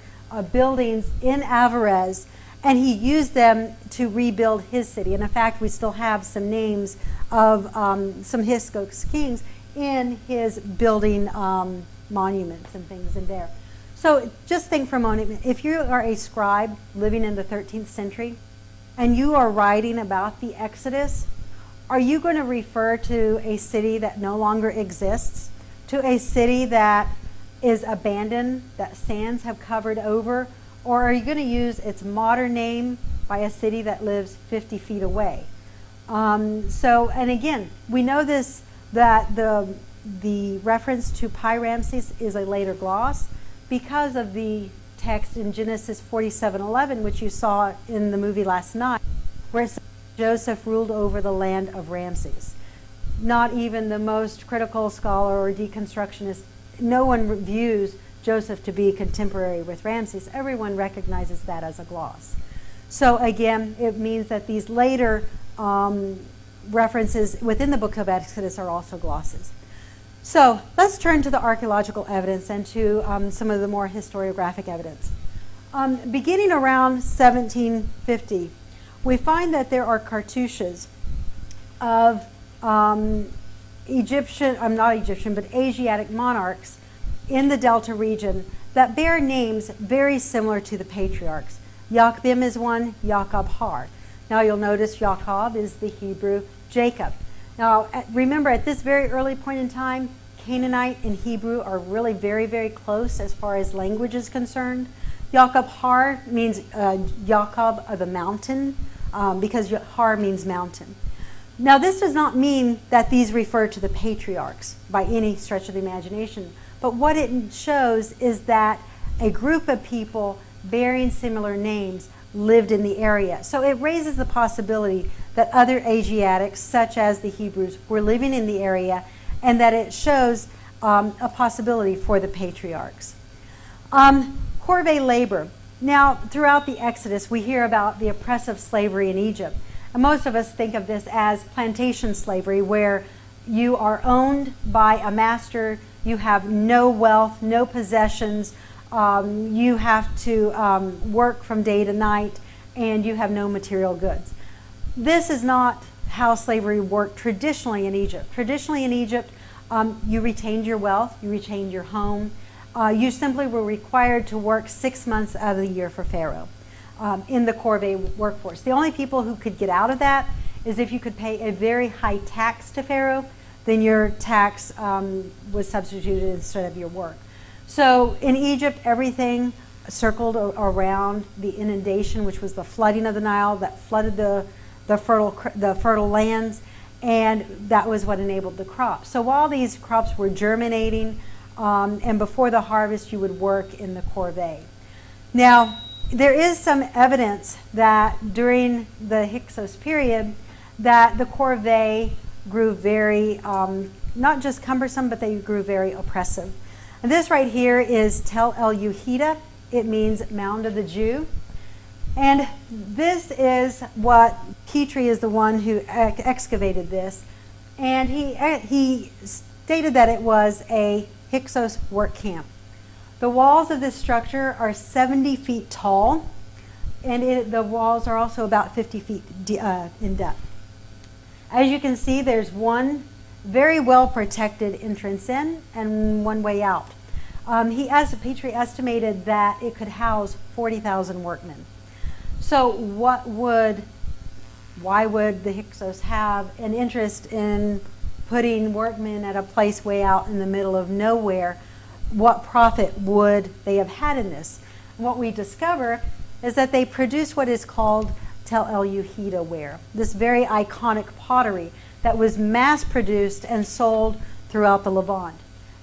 buildings in Avarez, and he used them to rebuild his city. And in fact, we still have some names of some Hyksos kings in his building monuments and things in there. So just think for a moment, if you are a scribe living in the 13th century and you are writing about the Exodus, are you going to refer to a city that no longer exists, to a city that is abandoned, that sands have covered over, or are you going to use its modern name by a city that lives 50 feet away? And again, we know this, that the reference to Pi-Ramses is a later gloss because of the text in Genesis 47:11, which you saw in the movie last night, where it says Joseph ruled over the land of Ramses. Not even the most critical scholar or deconstructionist, no one views Joseph to be contemporary with Ramses. Everyone recognizes that as a gloss. So again, it means that these later references within the book of Exodus are also glosses. So let's turn to the archaeological evidence and to some of the more historiographic evidence. Beginning around 1750, we find that there are cartouches of Asiatic monarchs in the Delta region that bear names very similar to the patriarchs. Yaqbim is one, Yaqub Har. Now you'll notice Yaqub is the Hebrew Jacob. Now remember, at this very early point in time, Canaanite and Hebrew are really very, very close as far as language is concerned. Yaqub Har means Yaqub of the mountain, because Har means mountain. Now this does not mean that these refer to the patriarchs by any stretch of the imagination, but what it shows is that a group of people bearing similar names lived in the area. So it raises the possibility that other Asiatics, such as the Hebrews, were living in the area, and that it shows a possibility for the patriarchs. Corvée labor. Now, throughout the Exodus, we hear about the oppressive slavery in Egypt. And most of us think of this as plantation slavery, where you are owned by a master, you have no wealth, no possessions, you have to work from day to night, and you have no material goods. This is not how slavery worked traditionally in Egypt. Traditionally in Egypt, you retained your wealth, you retained your home. You simply were required to work 6 months out of the year for Pharaoh in the Corvée workforce. The only people who could get out of that is if you could pay a very high tax to Pharaoh, then your tax was substituted instead of your work. So in Egypt, everything circled around the inundation, which was the flooding of the Nile that flooded the fertile lands, and that was what enabled the crops. So while these crops were germinating, and before the harvest, you would work in the corvée. Now, there is some evidence that during the Hyksos period, that the corvée grew very, not just cumbersome, but they grew very oppressive. And this right here is Tel El Yuhida. It means Mound of the Jew. And this is what Petrie is the one who excavated this. And he stated that it was a Hyksos work camp. The walls of this structure are 70 feet tall, and the walls are also about 50 feet in depth. As you can see, there's one very well protected entrance in and one way out. Petrie estimated that it could house 40,000 workmen. So why would the Hyksos have an interest in putting workmen at a place way out in the middle of nowhere? What profit would they have had in this? And what we discover is that they produced what is called Tel El Yuhida ware, this very iconic pottery that was mass produced and sold throughout the Levant.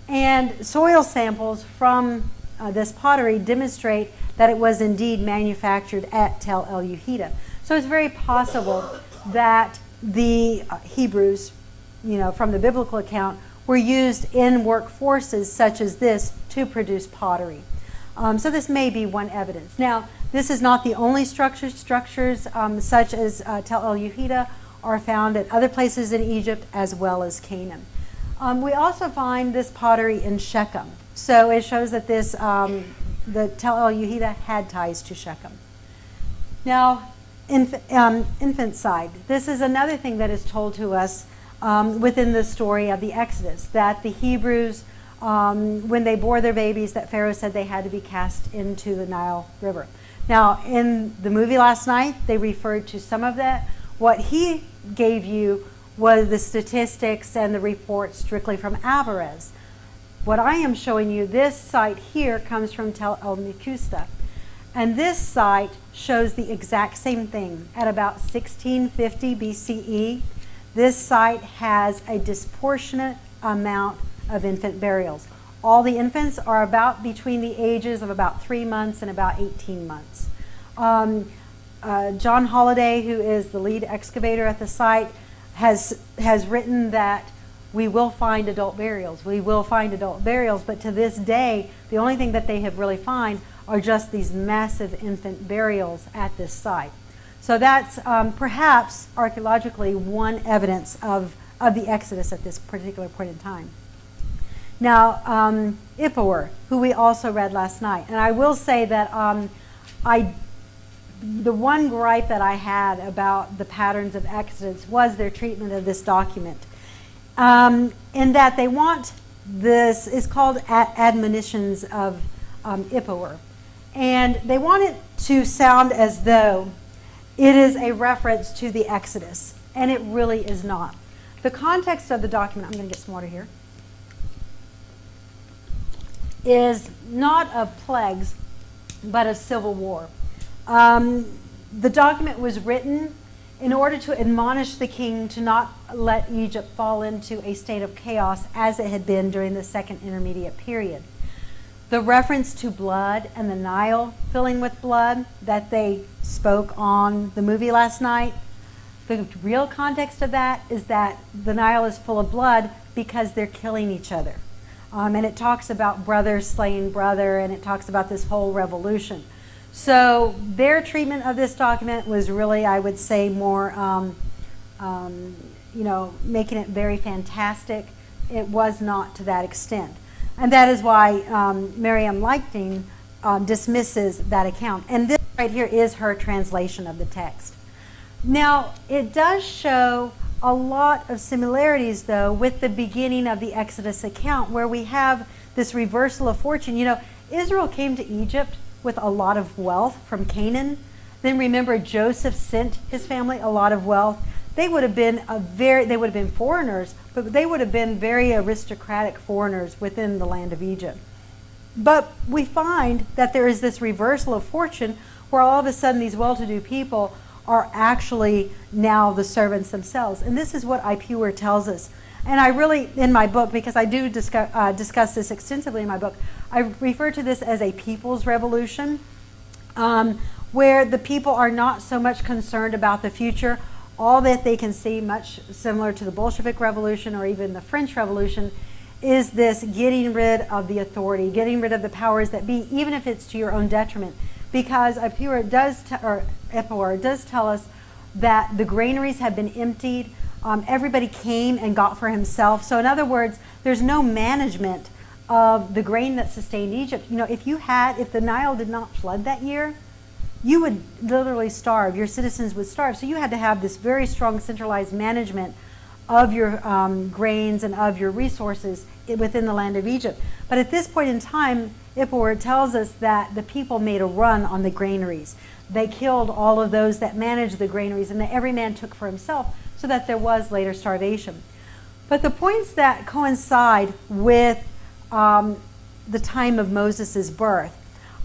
And soil samples from this pottery demonstrate that it was indeed manufactured at Tel El Yuhida. So it's very possible that the Hebrews, from the biblical account, were used in workforces such as this to produce pottery. So this may be one evidence. Now, this is not the only structures such as Tel El Yuhida are found at other places in Egypt as well as Canaan. We also find this pottery in Shechem. So it shows that the Tel El Yuhida had ties to Shechem. Now, infanticide. This is another thing that is told to us within the story of the Exodus, that the Hebrews, when they bore their babies, that Pharaoh said they had to be cast into the Nile River. Now, in the movie last night, they referred to some of that. What he gave you was the statistics and the reports strictly from Alvarez. What I am showing you, this site here comes from Tel El Mikusta. And this site shows the exact same thing. At about 1650 BCE, this site has a disproportionate amount of infant burials. All the infants are about between the ages of about 3 months and about 18 months. John Holliday, who is the lead excavator at the site, has written that we will find adult burials. We will find adult burials, but to this day, the only thing that they have really found are just these massive infant burials at this site. So that's perhaps archaeologically one evidence of the Exodus at this particular point in time. Now, Ippawar, who we also read last night. And I will say that the one gripe that I had about the patterns of Exodus was their treatment of this document. In that they want this, is called Admonitions of Ippur. And they want it to sound as though it is a reference to the Exodus, and it really is not. The context of the document, I'm going to get some water here, is not of plagues, but of civil war. The document was written in order to admonish the king to not let Egypt fall into a state of chaos as it had been during the second intermediate period. The reference to blood and the Nile filling with blood that they spoke on the movie last night, the real context of that is that the Nile is full of blood because they're killing each other. And it talks about brother slaying brother, and it talks about this whole revolution. So their treatment of this document was really, I would say, more, making it very fantastic. It was not to that extent. And that is why Miriam Leichting dismisses that account. And this right here is her translation of the text. Now, it does show a lot of similarities, though, with the beginning of the Exodus account, where we have this reversal of fortune. You know, Israel came to Egypt with a lot of wealth from Canaan. Then remember, Joseph sent his family a lot of wealth. They would have been foreigners, but they would have been very aristocratic foreigners within the land of Egypt. But we find that there is this reversal of fortune where all of a sudden these well-to-do people are actually now the servants themselves. And this is what Ipuwer tells us. And I really, in my book, because I do discuss this extensively in my book, I refer to this as a people's revolution, where the people are not so much concerned about the future. All that they can see, much similar to the Bolshevik Revolution or even the French Revolution, is this getting rid of the authority, getting rid of the powers that be, even if it's to your own detriment. Because Ipuwer does tell us that the granaries have been emptied. Everybody came and got for himself. So in other words, there's no management of the grain that sustained Egypt. You know, if the Nile did not flood that year, you would literally starve. Your citizens would starve. So you had to have this very strong centralized management of your grains and of your resources within the land of Egypt. But at this point in time, Ipuwer tells us that the people made a run on the granaries. They killed all of those that managed the granaries, and that every man took for himself, so that there was later starvation. But the points that coincide with the time of Moses' birth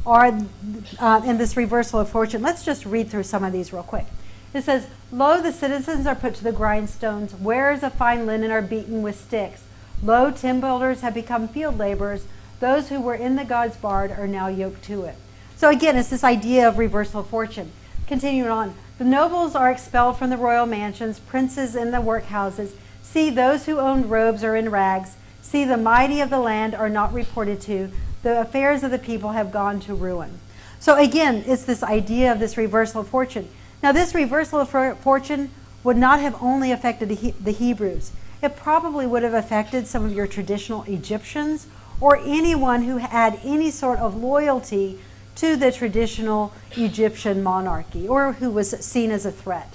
are in this reversal of fortune. Let's just read through some of these real quick. It says, "Lo, the citizens are put to the grindstones. Wearers of fine linen are beaten with sticks. Lo, tin builders have become field laborers. Those who were in the God's barn are now yoked to it." So again, it's this idea of reversal of fortune. Continuing on, "The nobles are expelled from the royal mansions, princes in the workhouses. See, those who owned robes are in rags. See, the mighty of the land are not reported to. The affairs of the people have gone to ruin." So again, it's this idea of this reversal of fortune. Now, this reversal of fortune would not have only affected the Hebrews. It probably would have affected some of your traditional Egyptians or anyone who had any sort of loyalty to the traditional Egyptian monarchy or who was seen as a threat.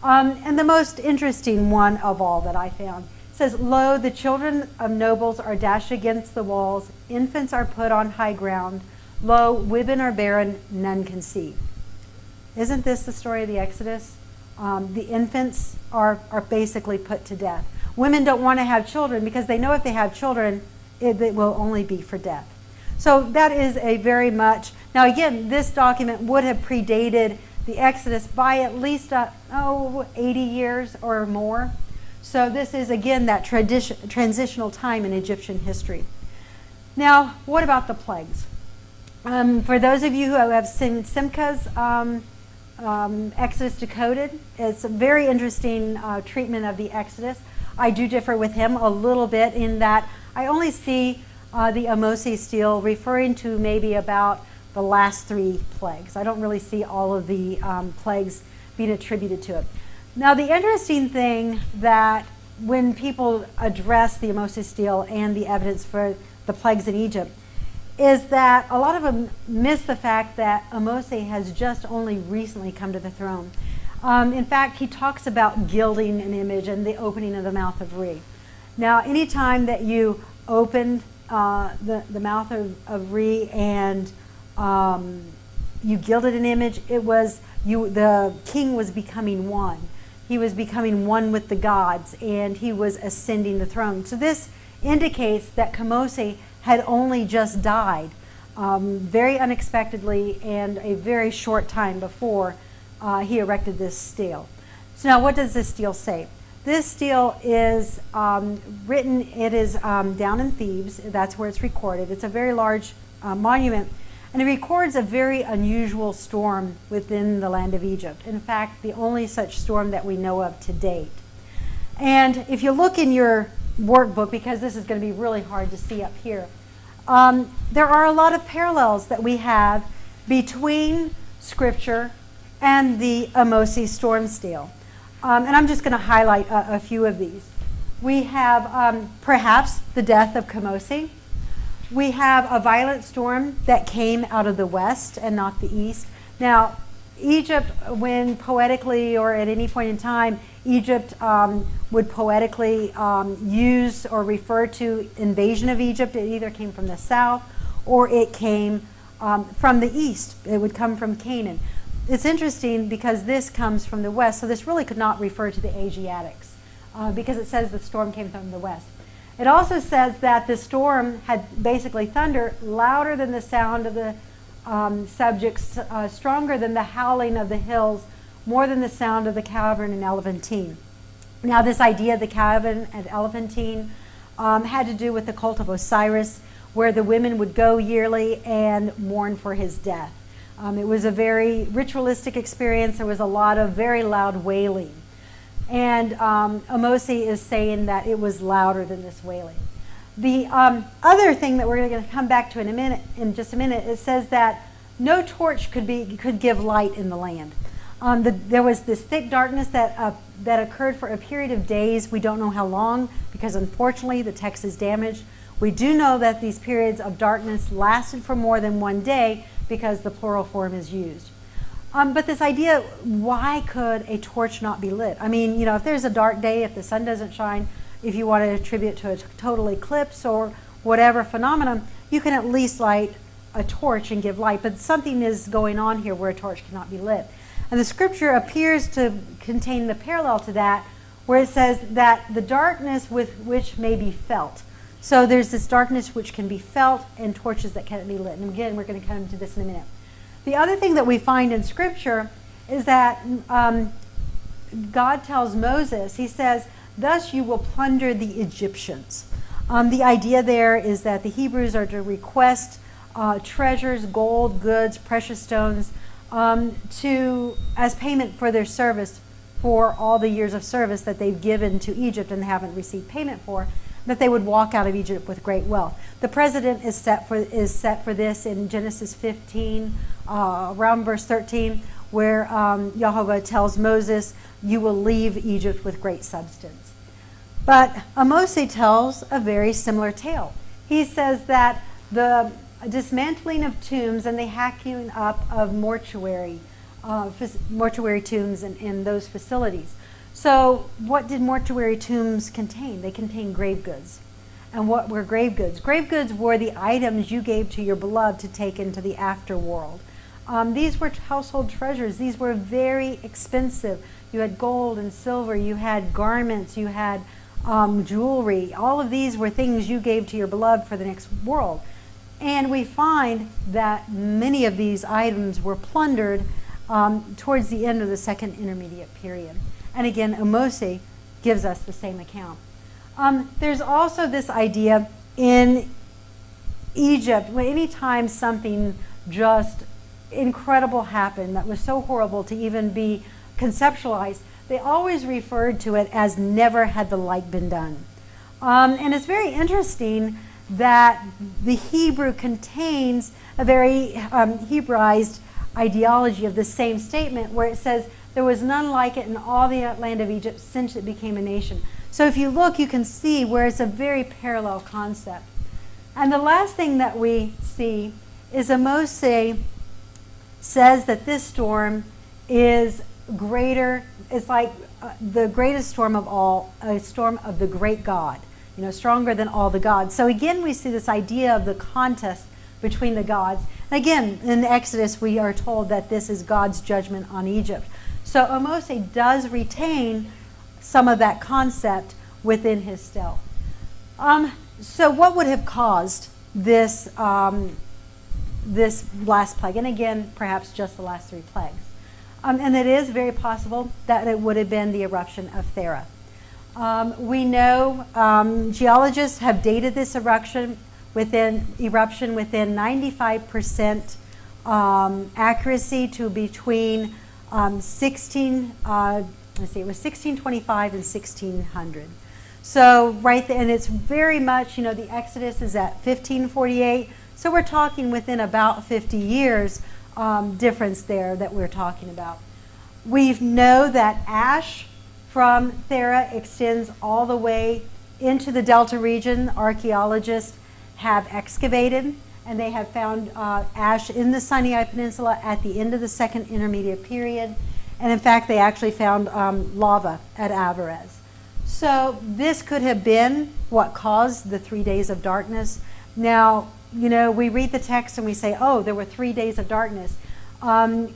And the most interesting one of all that I found says, "Lo, the children of nobles are dashed against the walls. Infants are put on high ground. Lo, women are barren, none conceive." Isn't this the story of the Exodus? The infants are basically put to death. Women don't want to have children because they know if they have children, it will only be for death. So that is a very much, now again, this document would have predated the Exodus by at least 80 years or more. So this is, again, that transitional time in Egyptian history. Now, what about the plagues? For those of you who have seen Simca's Exodus Decoded, it's a very interesting treatment of the Exodus. I do differ with him a little bit in that I only see the Amosi stele referring to maybe about the last 3 plagues. I don't really see all of the plagues being attributed to it. Now, the interesting thing that when people address the Amosi stele and the evidence for the plagues in Egypt is that a lot of them miss the fact that Ahmose has just only recently come to the throne. In fact, he talks about gilding an image and the opening of the mouth of Re. Now, anytime that you opened the mouth of Re and you gilded an image, it was the king was becoming one. He was becoming one with the gods, and he was ascending the throne. So this indicates that Kamose had only just died very unexpectedly and a very short time before he erected this stele. So now what does this stele say? This stele is written, it is down in Thebes, that's where it's recorded. It's a very large monument, and it records a very unusual storm within the land of Egypt. In fact, the only such storm that we know of to date. And if you look in your workbook, because this is going to be really hard to see up here, there are a lot of parallels that we have between Scripture and the Ahmose storm stele. And I'm just going to highlight a few of these. We have perhaps the death of Kamose. We have a violent storm that came out of the west and not the east. Now, Egypt, when poetically or at any point in time, Egypt would poetically use or refer to invasion of Egypt. It either came from the south or it came from the east. It would come from Canaan. It's interesting because this comes from the west, so this really could not refer to the Asiatics because it says the storm came from the west. It also says that the storm had basically thunder louder than the sound of the subjects, stronger than the howling of the hills, more than the sound of the cavern and Elephantine. Now this idea of the cavern and Elephantine had to do with the cult of Osiris, where the women would go yearly and mourn for his death. It was a very ritualistic experience. There was a lot of very loud wailing. And Ahmose is saying that it was louder than this wailing. The other thing that we're going to come back to in just a minute, it says that no torch could give light in the land. There was this thick darkness that occurred for a period of days. We don't know how long because unfortunately the text is damaged. We do know that these periods of darkness lasted for more than one day because the plural form is used. But this idea, why could a torch not be lit? I mean, if there's a dark day, if the sun doesn't shine, if you want to attribute to a total eclipse or whatever phenomenon, you can at least light a torch and give light. But something is going on here where a torch cannot be lit. And the scripture appears to contain the parallel to that, where it says that the darkness with which may be felt. So there's this darkness which can be felt and torches that can't be lit. And again, we're going to come to this in a minute. The other thing that we find in Scripture is that God tells Moses, he says, thus you will plunder the Egyptians. The idea there is that the Hebrews are to request treasures, gold, goods, precious stones, as payment for their service for all the years of service that they've given to Egypt and haven't received payment for, that they would walk out of Egypt with great wealth. The precedent is set for this in Genesis 15, around verse 13, where Yahweh tells Moses, you will leave Egypt with great substance. But Ahmose tells a very similar tale. He says that the dismantling of tombs and the hacking up of mortuary tombs in those facilities. So what did mortuary tombs contain? They contained grave goods. And what were grave goods? Grave goods were the items you gave to your beloved to take into the afterworld. These were household treasures. These were very expensive. You had gold and silver. You had garments. You had jewelry. All of these were things you gave to your beloved for the next world. And we find that many of these items were plundered towards the end of the Second Intermediate Period. And again, Ahmose gives us the same account. There's also this idea in Egypt, when any time something just incredible happened that was so horrible to even be conceptualized, they always referred to it as never had the like been done. And it's very interesting that the Hebrew contains a very Hebraized ideology of the same statement where it says, there was none like it in all the land of Egypt since it became a nation. So if you look, you can see where it's a very parallel concept. And the last thing that we see is Moses says that this storm is greater, it's like the greatest storm of all, a storm of the great God, stronger than all the gods. So again, we see this idea of the contest between the gods. Again, in Exodus, we are told that this is God's judgment on Egypt. So Moses does retain some of that concept within his stele. So what would have caused this, this last plague? And again, perhaps just the last 3 plagues. And it is very possible that it would have been the eruption of Thera. We know geologists have dated this eruption within 95% accuracy to between 1625 and 1600. So right there, and it's very much, the Exodus is at 1548. So we're talking within about 50 years difference there that we're talking about. We know that ash from Thera extends all the way into the Delta region. Archaeologists have excavated, and they have found ash in the Sinai Peninsula at the end of the Second Intermediate Period. And in fact, they actually found lava at Avarez. So this could have been what caused the 3 days of darkness. Now, we read the text and we say, oh, there were 3 days of darkness. In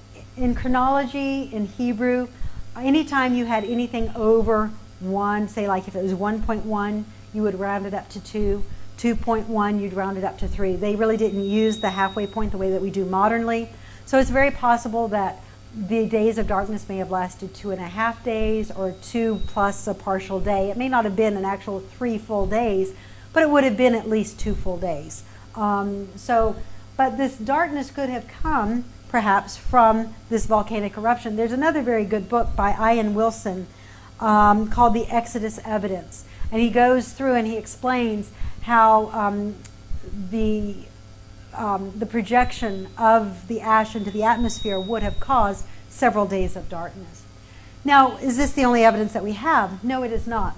chronology, in Hebrew, anytime you had anything over 1, say like if it was 1.1, you would round it up to 2. 2.1, you'd round it up to 3. They really didn't use the halfway point the way that we do modernly. So it's very possible that the days of darkness may have lasted 2.5 days or 2 plus a partial day. It may not have been an actual 3 full days, but it would have been at least 2 full days. But this darkness could have come perhaps from this volcanic eruption. There's another very good book by Ian Wilson called The Exodus Evidence. And he goes through and he explains how the projection of the ash into the atmosphere would have caused several days of darkness. Now, is this the only evidence that we have? No, it is not.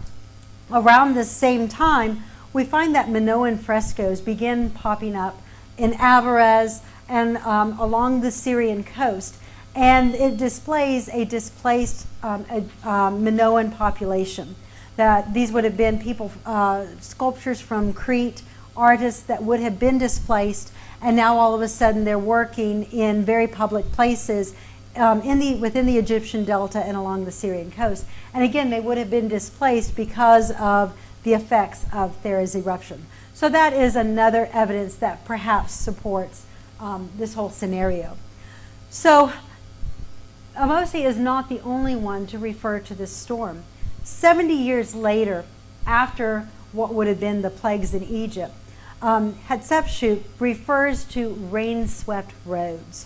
Around the same time, we find that Minoan frescoes begin popping up in Avarez and along the Syrian coast. And it displays a displaced Minoan population. That these would have been people, sculptures from Crete, artists that would have been displaced, and now all of a sudden they're working in very public places within the Egyptian delta and along the Syrian coast. And again, they would have been displaced because of the effects of Thera's eruption. So that is another evidence that perhaps supports this whole scenario. So Moses is not the only one to refer to this storm. 70 years later, after what would have been the plagues in Egypt, Hatshepsut refers to rain-swept roads.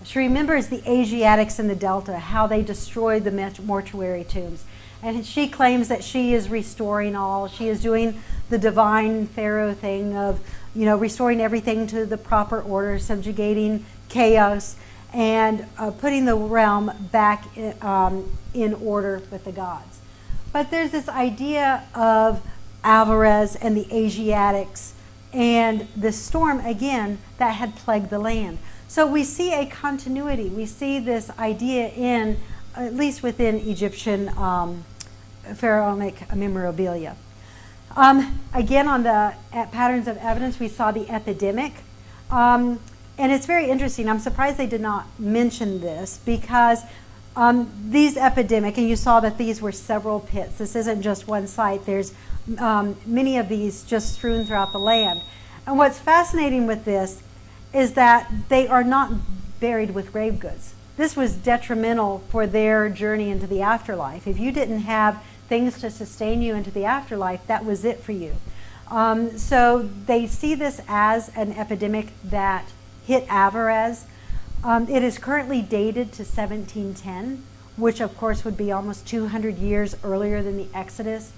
She remembers the Asiatics in the Delta, how they destroyed the mortuary tombs. And she claims that she is restoring all. She is doing the divine Pharaoh thing of, restoring everything to the proper order, subjugating chaos, and putting the realm back in order with the gods. But there's this idea of Avarez and the Asiatics and the storm, again, that had plagued the land. So we see a continuity. We see this idea at least within Egyptian pharaonic memorabilia. Again, on the patterns of evidence, we saw the epidemic. And it's very interesting. I'm surprised they did not mention this because these epidemic, and you saw that these were several pits. This isn't just one site. There's many of these just strewn throughout the land. And what's fascinating with this is that they are not buried with grave goods. This was detrimental for their journey into the afterlife. If you didn't have things to sustain you into the afterlife, that was it for you. So they see this as an epidemic that hit Avarez. It is currently dated to 1710, which of course would be almost 200 years earlier than the Exodus.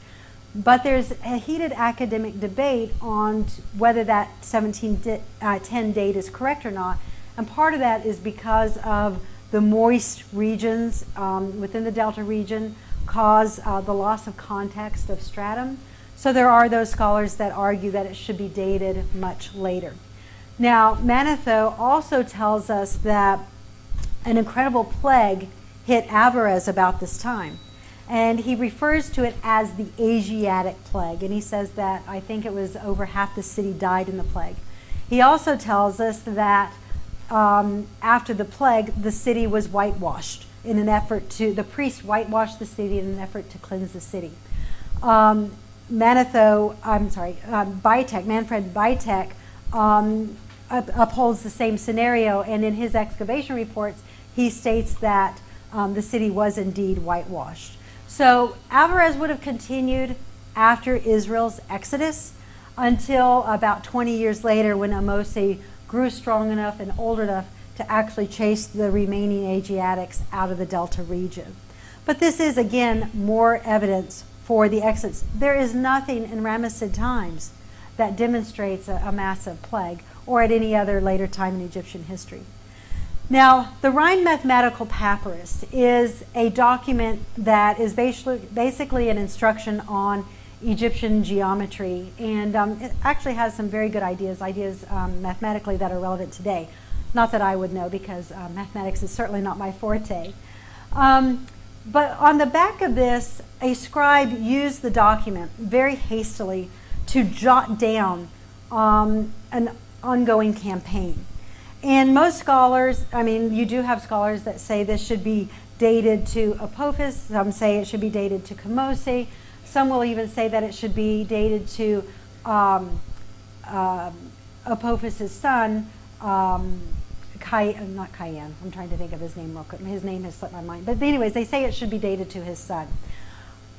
But there's a heated academic debate on whether that 1710 date is correct or not. And part of that is because of the moist regions within the Delta region cause the loss of context of stratum. So there are those scholars that argue that it should be dated much later. Now, Manetho also tells us that an incredible plague hit Avarez about this time. And he refers to it as the Asiatic plague. And he says that I think it was over half the city died in the plague. He also tells us that after the plague, the city was whitewashed in an effort to, the priest whitewashed the city in an effort to cleanse the city. Manfred Vitek upholds the same scenario, and in his excavation reports, he states that the city was indeed whitewashed. So Avarez would have continued after Israel's exodus until about 20 years later, when Ahmose grew strong enough and old enough to actually chase the remaining Asiatics out of the Delta region. But this is, again, more evidence for the exodus. There is nothing in Ramesside times that demonstrates a massive plague, or at any other later time in Egyptian history. Now, the Rhine Mathematical Papyrus is a document that is basically an instruction on Egyptian geometry, and it actually has some very good ideas mathematically that are relevant today. Not that I would know, because mathematics is certainly not my forte. But on the back of this, a scribe used the document very hastily to jot down an ongoing campaign. And most scholars, I mean, you do have scholars that say this should be dated to Apophis. Some say it should be dated to Kamose. Some will even say that it should be dated to Apophis' son, not Cayenne. I'm trying to think of his name real quick. His name has slipped my mind. But anyways, they say it should be dated to his son.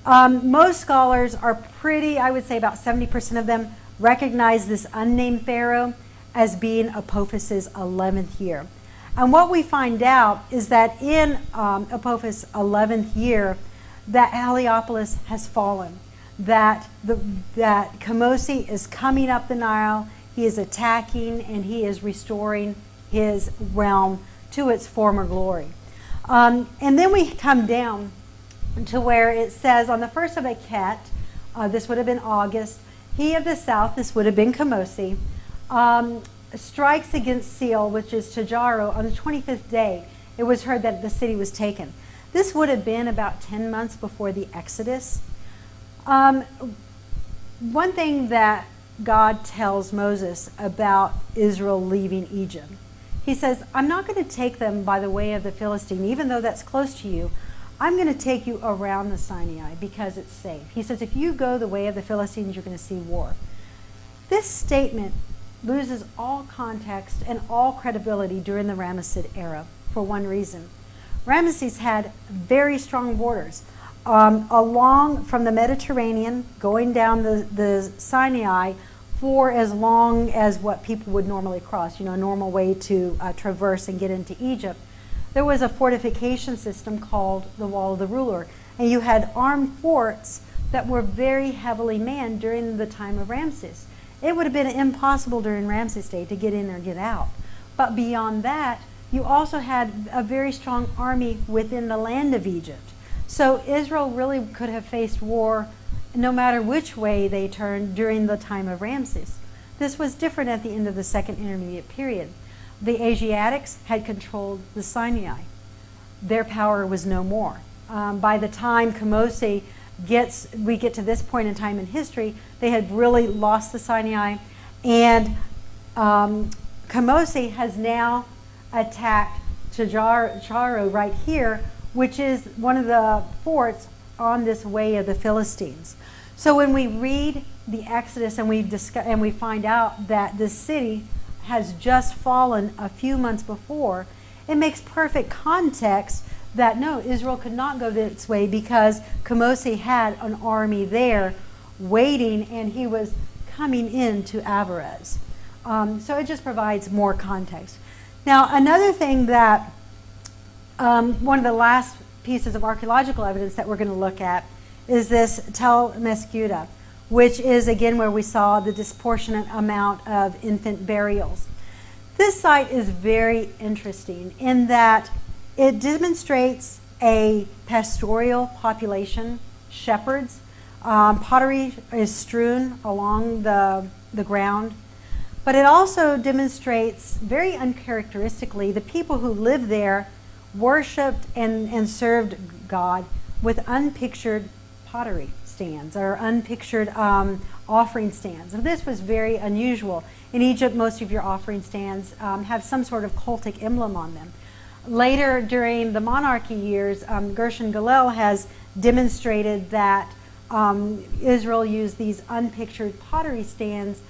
Most scholars are pretty, I would say about 70% of them, recognize this unnamed pharaoh as being Apophis' 11th year. And what we find out is that in Apophis' 11th year, that Heliopolis has fallen, that Kamose is coming up the Nile, he is attacking, and he is restoring his realm to its former glory. And then we come down to where it says on the first of Aket, this would have been August, he of the south, this would have been Kamose, strikes against Seal, which is Tajaro, on the 25th day. It was heard that the city was taken. This would have been about 10 months before the Exodus. One thing that God tells Moses about Israel leaving Egypt, he says, I'm not going to take them by the way of the Philistine, even though that's close to you. I'm going to take you around the Sinai because it's safe. He says, if you go the way of the Philistines, you're going to see war. This statement loses all context and all credibility during the Ramesside era for one reason. Ramesses had very strong borders along from the Mediterranean, going down the Sinai for as long as what people would normally cross, a normal way to traverse and get into Egypt. There was a fortification system called the Wall of the Ruler, and you had armed forts that were very heavily manned during the time of Ramses. It would have been impossible during Ramses' day to get in or get out. But beyond that, you also had a very strong army within the land of Egypt. So Israel really could have faced war no matter which way they turned during the time of Ramses. This was different at the end of the Second Intermediate Period. The Asiatics had controlled the Sinai. Their power was no more. By the time Kamose we get to this point in time in history, they had really lost the Sinai, and Kamose has now attacked Charo right here, which is one of the forts on this way of the Philistines. So when we read the Exodus and we find out that this city has just fallen a few months before, it makes perfect context that no, Israel could not go this way because Kamose had an army there waiting, and he was coming into Avarez. So it just provides more context. Now, another thing that one of the last pieces of archaeological evidence that we're going to look at is this Tel Mesguda, which is again where we saw the disproportionate amount of infant burials. This site is very interesting in that it demonstrates a pastoral population, shepherds, Pottery is strewn along the ground, but it also demonstrates very uncharacteristically the people who lived there worshipped and served God with unpictured pottery stands or unpictured offering stands. And this was very unusual. In Egypt, most of your offering stands have some sort of cultic emblem on them. Later, during the monarchy years, Gershon Galel has demonstrated that Israel used these unpictured pottery stands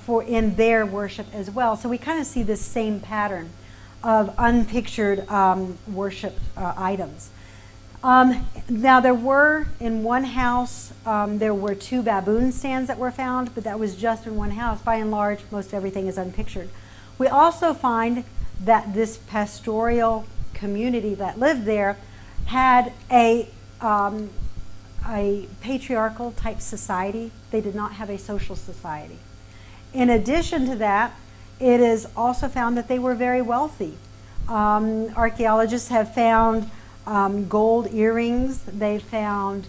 for in their worship as well. So we kind of see this same pattern of unpictured worship items. Now there were in one house, there were 2 baboon stands that were found, but that was just in one house. By and large, most everything is unpictured. We also find that this pastoral community that lived there had a patriarchal type society. They did not have a social society. In addition to that, it is also found that they were very wealthy. Archaeologists have found gold earrings, they found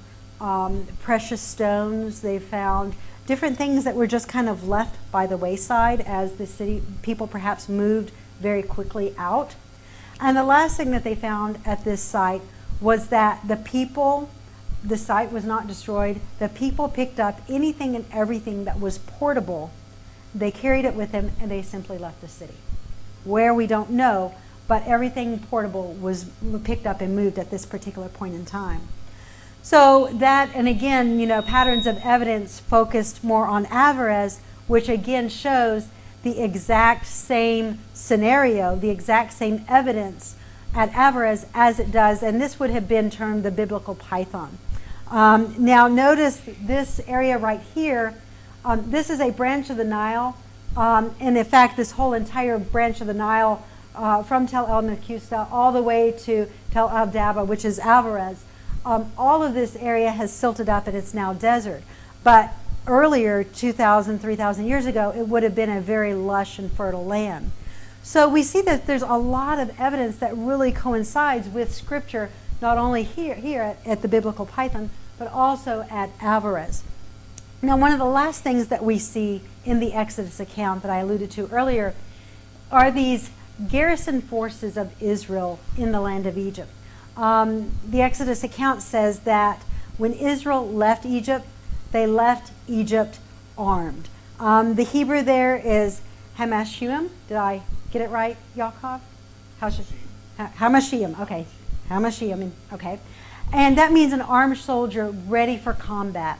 precious stones, they found different things that were just kind of left by the wayside as the city people perhaps moved very quickly out. And the last thing that they found at this site was that the site was not destroyed. The people picked up anything and everything that was portable. They carried it with them and they simply left the city. Where we don't know, but everything portable was picked up and moved at this particular point in time. So that, and again, patterns of evidence focused more on Averez, which again shows the exact same scenario, the exact same evidence at Averez as it does, and this would have been termed the biblical Python. Now notice this area right here, this is a branch of the Nile, and in fact this whole entire branch of the Nile from Tel El Nakusta all the way to Tel El Daba, which is Alvarez. All of this area has silted up and it's now desert. But earlier, 2,000, 3,000 years ago, it would have been a very lush and fertile land. So we see that there's a lot of evidence that really coincides with Scripture, not only here at the biblical Python, but also at Alvarez. Now, one of the last things that we see in the Exodus account that I alluded to earlier are these garrison forces of Israel in the land of Egypt. The Exodus account says that when Israel left Egypt, they left Egypt armed. The Hebrew there is Hamashiim. Did I get it right, Yaakov? Hamashiim, okay. Hamashiim, okay. And that means an armed soldier ready for combat.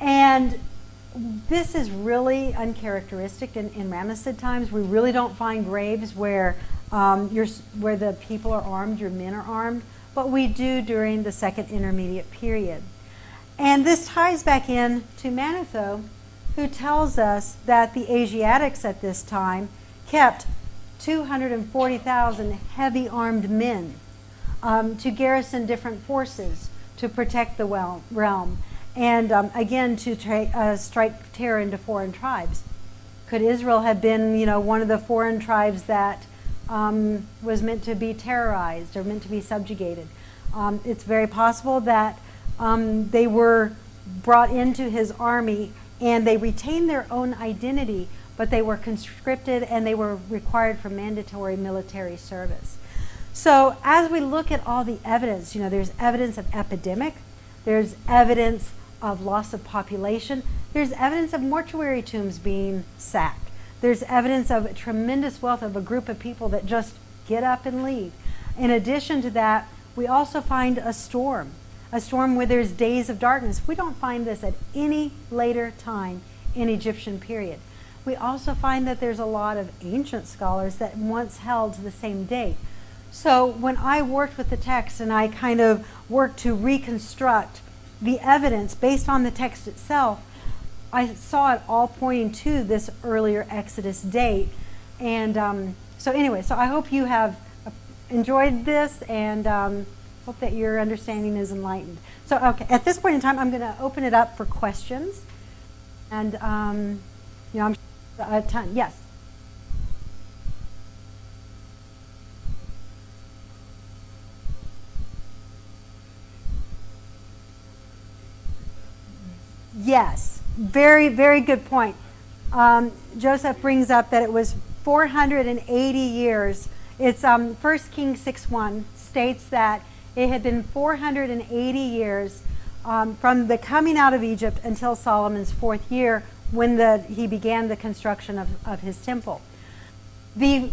And this is really uncharacteristic in Ramessid times. We really don't find graves where where the people are armed, your men are armed, but we do during the Second Intermediate Period. And this ties back in to Manetho, who tells us that the Asiatics at this time kept 240,000 heavy armed men to garrison different forces to protect the realm. And again, to strike terror into foreign tribes. Could Israel have been, one of the foreign tribes that was meant to be terrorized or meant to be subjugated? It's very possible that they were brought into his army and they retained their own identity, but they were conscripted and they were required for mandatory military service. So as we look at all the evidence, there's evidence of epidemic, there's evidence of loss of population, there's evidence of mortuary tombs being sacked, there's evidence of a tremendous wealth of a group of people that just get up and leave. In addition to that, we also find a storm where there's days of darkness. We don't find this at any later time in Egyptian period. We also find that there's a lot of ancient scholars that once held to the same date. So when I worked with the text and I kind of worked to reconstruct the evidence based on the text itself, I saw it all pointing to this earlier Exodus date. And so I hope you have enjoyed this and hope that your understanding is enlightened. So okay, at this point in time, I'm going to open it up for questions. And I'm a ton. Yes. Yes, very, very good point. Joseph brings up that it was 480 years. It's 1 Kings 6:1 states that it had been 480 years from the coming out of Egypt until Solomon's 4th year when he began the construction of his temple. The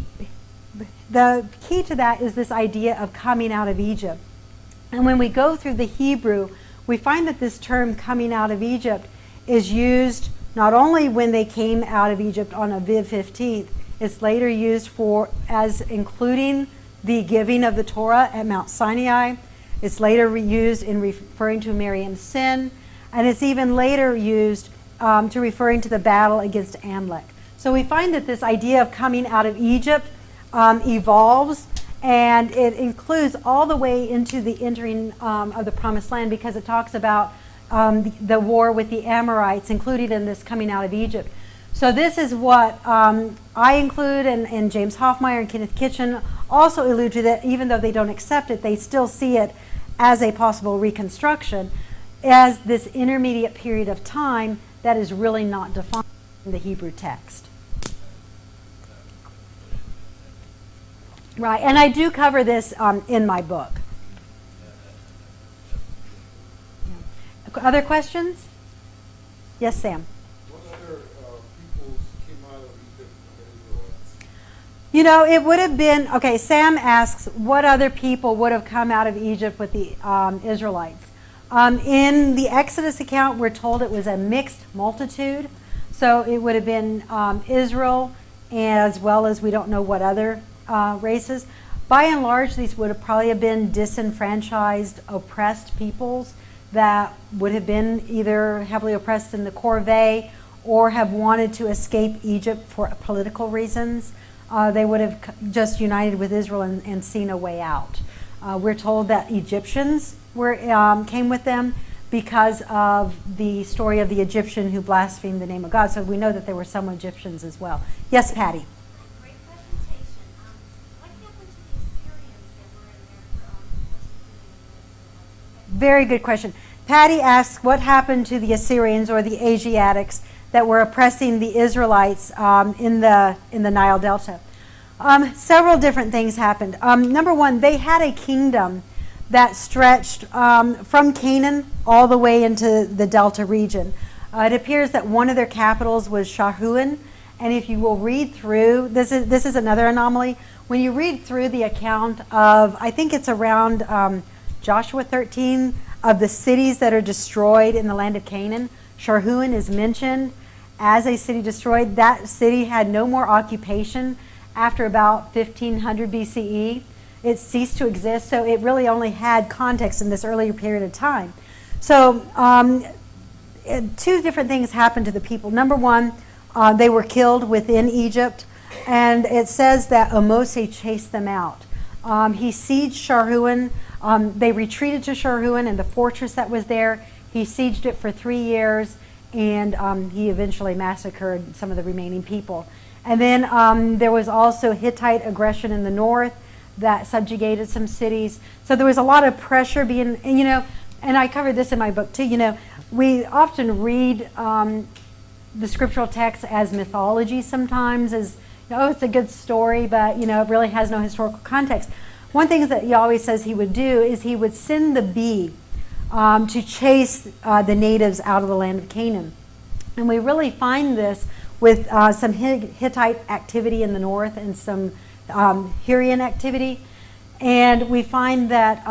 key to that is this idea of coming out of Egypt. And when we go through the Hebrew, we find that this term coming out of Egypt is used not only when they came out of Egypt on Aviv 15th, it's later used as including the giving of the Torah at Mount Sinai. It's later used in referring to Miriam's sin, and it's even later used to referring to the battle against Amalek. So we find that this idea of coming out of Egypt evolves, and it includes all the way into the entering of the Promised Land, because it talks about the war with the Amorites included in this coming out of Egypt. So this is what I include, and James Hoffmeyer and Kenneth Kitchen also allude to, that even though they don't accept it, they still see it as a possible reconstruction, as this intermediate period of time that is really not defined in the Hebrew text. Right, and I do cover this in my book. Yeah. Other questions? Yes, Sam? What other peoples came out of Egypt from the Israelites? You know, it would have been, okay, Sam asks what other people would have come out of Egypt with the Israelites. In the Exodus account, we're told it was a mixed multitude. So it would have been Israel, as well as we don't know what other races. By and large, these would have probably been disenfranchised, oppressed peoples that would have been either heavily oppressed in the corvée or have wanted to escape Egypt for political reasons. They would have just united with Israel and seen a way out. We're told that Egyptians came with them because of the story of the Egyptian who blasphemed the name of God. So we know that there were some Egyptians as well. Yes, Patty? Great presentation. What happened to the Assyrians that were in there persecuting the Israelites? Very good question. Patty asks what happened to the Assyrians or the Asiatics that were oppressing the Israelites in the Nile Delta. Several different things happened. Number one, they had a kingdom that stretched from Canaan all the way into the Delta region. It appears that one of their capitals was Shahuin, and if you will read through, this is another anomaly. When you read through the account of, I think it's around Joshua 13, of the cities that are destroyed in the land of Canaan, Shahuin is mentioned as a city destroyed. That city had no more occupation after about 1500 BCE. It ceased to exist, so it really only had context in this earlier period of time. So two different things happened to the people. Number one, they were killed within Egypt, and it says that Amose chased them out. He sieged Shahuin. They retreated to Shahuin and the fortress that was there. He sieged it for 3 years, and he eventually massacred some of the remaining people. And then there was also Hittite aggression in the north that subjugated some cities. So there was a lot of pressure being, and I covered this in my book too, we often read the scriptural text as mythology sometimes, as, it's a good story, but, it really has no historical context. One thing that he always says he would do is he would send the bee to chase the natives out of the land of Canaan. And we really find this with some Hittite activity in the north and some Hurrian activity. And we find that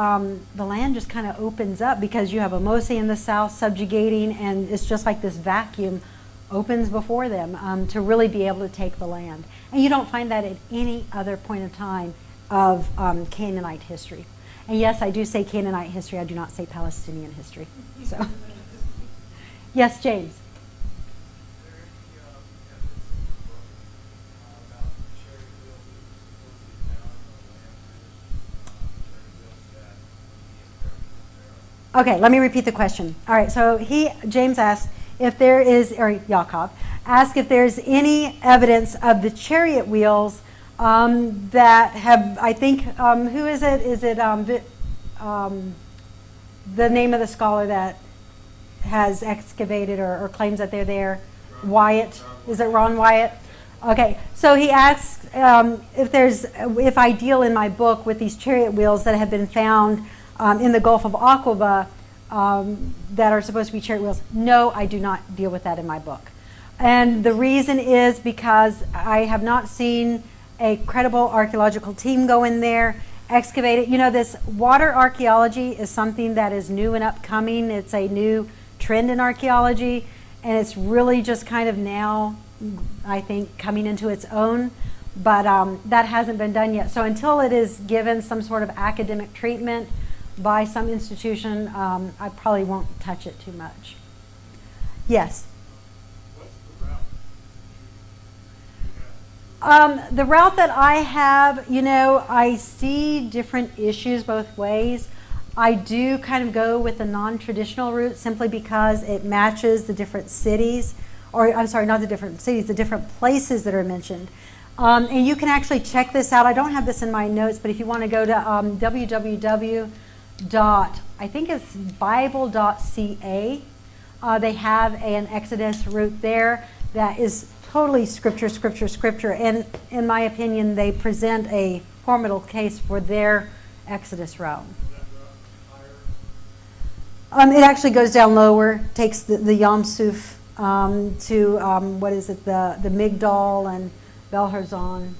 the land just kind of opens up because you have Amose in the south subjugating, and it's just like this vacuum opens before them to really be able to take the land. And you don't find that at any other point in time of Canaanite history. And yes, I do say Canaanite history, I do not say Palestinian history. So, yes, James. Okay, let me repeat the question. All right, so James asked if there is, or Yaakov asked if there's any evidence of the chariot wheels that have, I think, who is it? Is it the name of the scholar that has excavated or claims that they're there? Wyatt, is it Ron Wyatt? Okay, so he asks if I deal in my book with these chariot wheels that have been found in the Gulf of Aqaba that are supposed to be chariot wheels. No, I do not deal with that in my book. And the reason is because I have not seen a credible archaeological team go in there, excavate it. You know, this water archaeology is something that is new and upcoming. It's a new trend in archaeology, and it's really just kind of now, I think, coming into its own. But that hasn't been done yet. So until it is given some sort of academic treatment by some institution, I probably won't touch it too much. Yes? What's the route? The route that I have, you know, I see different issues both ways. I do kind of go with the non-traditional route simply because it matches the different cities, or I'm sorry, not the different cities, the different places that are mentioned. And you can actually check this out. I don't have this in my notes, but if you want to go to I think it's bible.ca, they have an Exodus route there that is totally scripture, scripture, scripture. And in my opinion, they present a formidable case for their Exodus route. It actually goes down lower, takes the Yam Suf to, what is it, the Migdal and Bel Horizon.